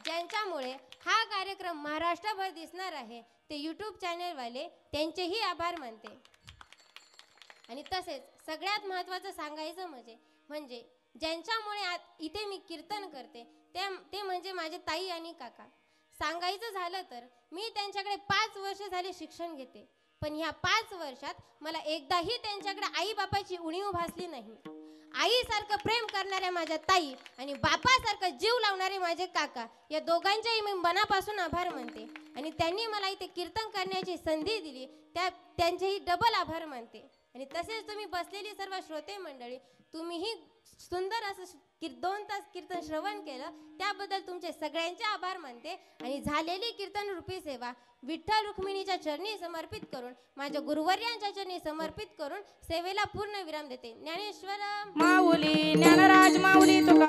ज्यांच्यामुळे हा कार्यक्रम महाराष्ट्रभर दिसणार आहे ते यूट्यूब चॅनलवाले त्यांचेही आभार मानते. आणि तसेच सगळ्यात महत्त्वाचं सांगायचं म्हणजे ज्यांच्यामुळे इथे मी कीर्तन करते ते म्हणजे माझे ताई आणि काका. सांगायचं झालं तर मी त्यांच्याकडे 5 वर्ष झाले शिक्षण घेते, पण ह्या 5 वर्षात मला एकदाही त्यांच्याकडे आई बापाची उणीव भासली नाही. आईसारखं प्रेम करणाऱ्या माझ्या ताई आणि बापासारखं जीव लावणारे माझे काका, या दोघांच्याही मी मनापासून आभार मानते. आणि त्यांनी मला इथे कीर्तन करण्याची संधी दिली, त्यांचेही डबल आभार मानते. आणि तसेच तुम्ही बसलेली सर्व श्रोते मंडळी, तुम्हीही सुंदर असं 2 तास कीर्तन श्रवण केलं, त्याबद्दल तुमचे सगळ्यांचे आभार मानते. आणि झालेली कीर्तन रूपी सेवा विठ्ठल रुक्मिणीच्या चरणी समर्पित करून, माझ्या गुरुवर्यांच्या चरणी समर्पित करून सेवेला पूर्ण विराम देते. ज्ञानेश्वर माऊली ज्ञानराज माऊली तुका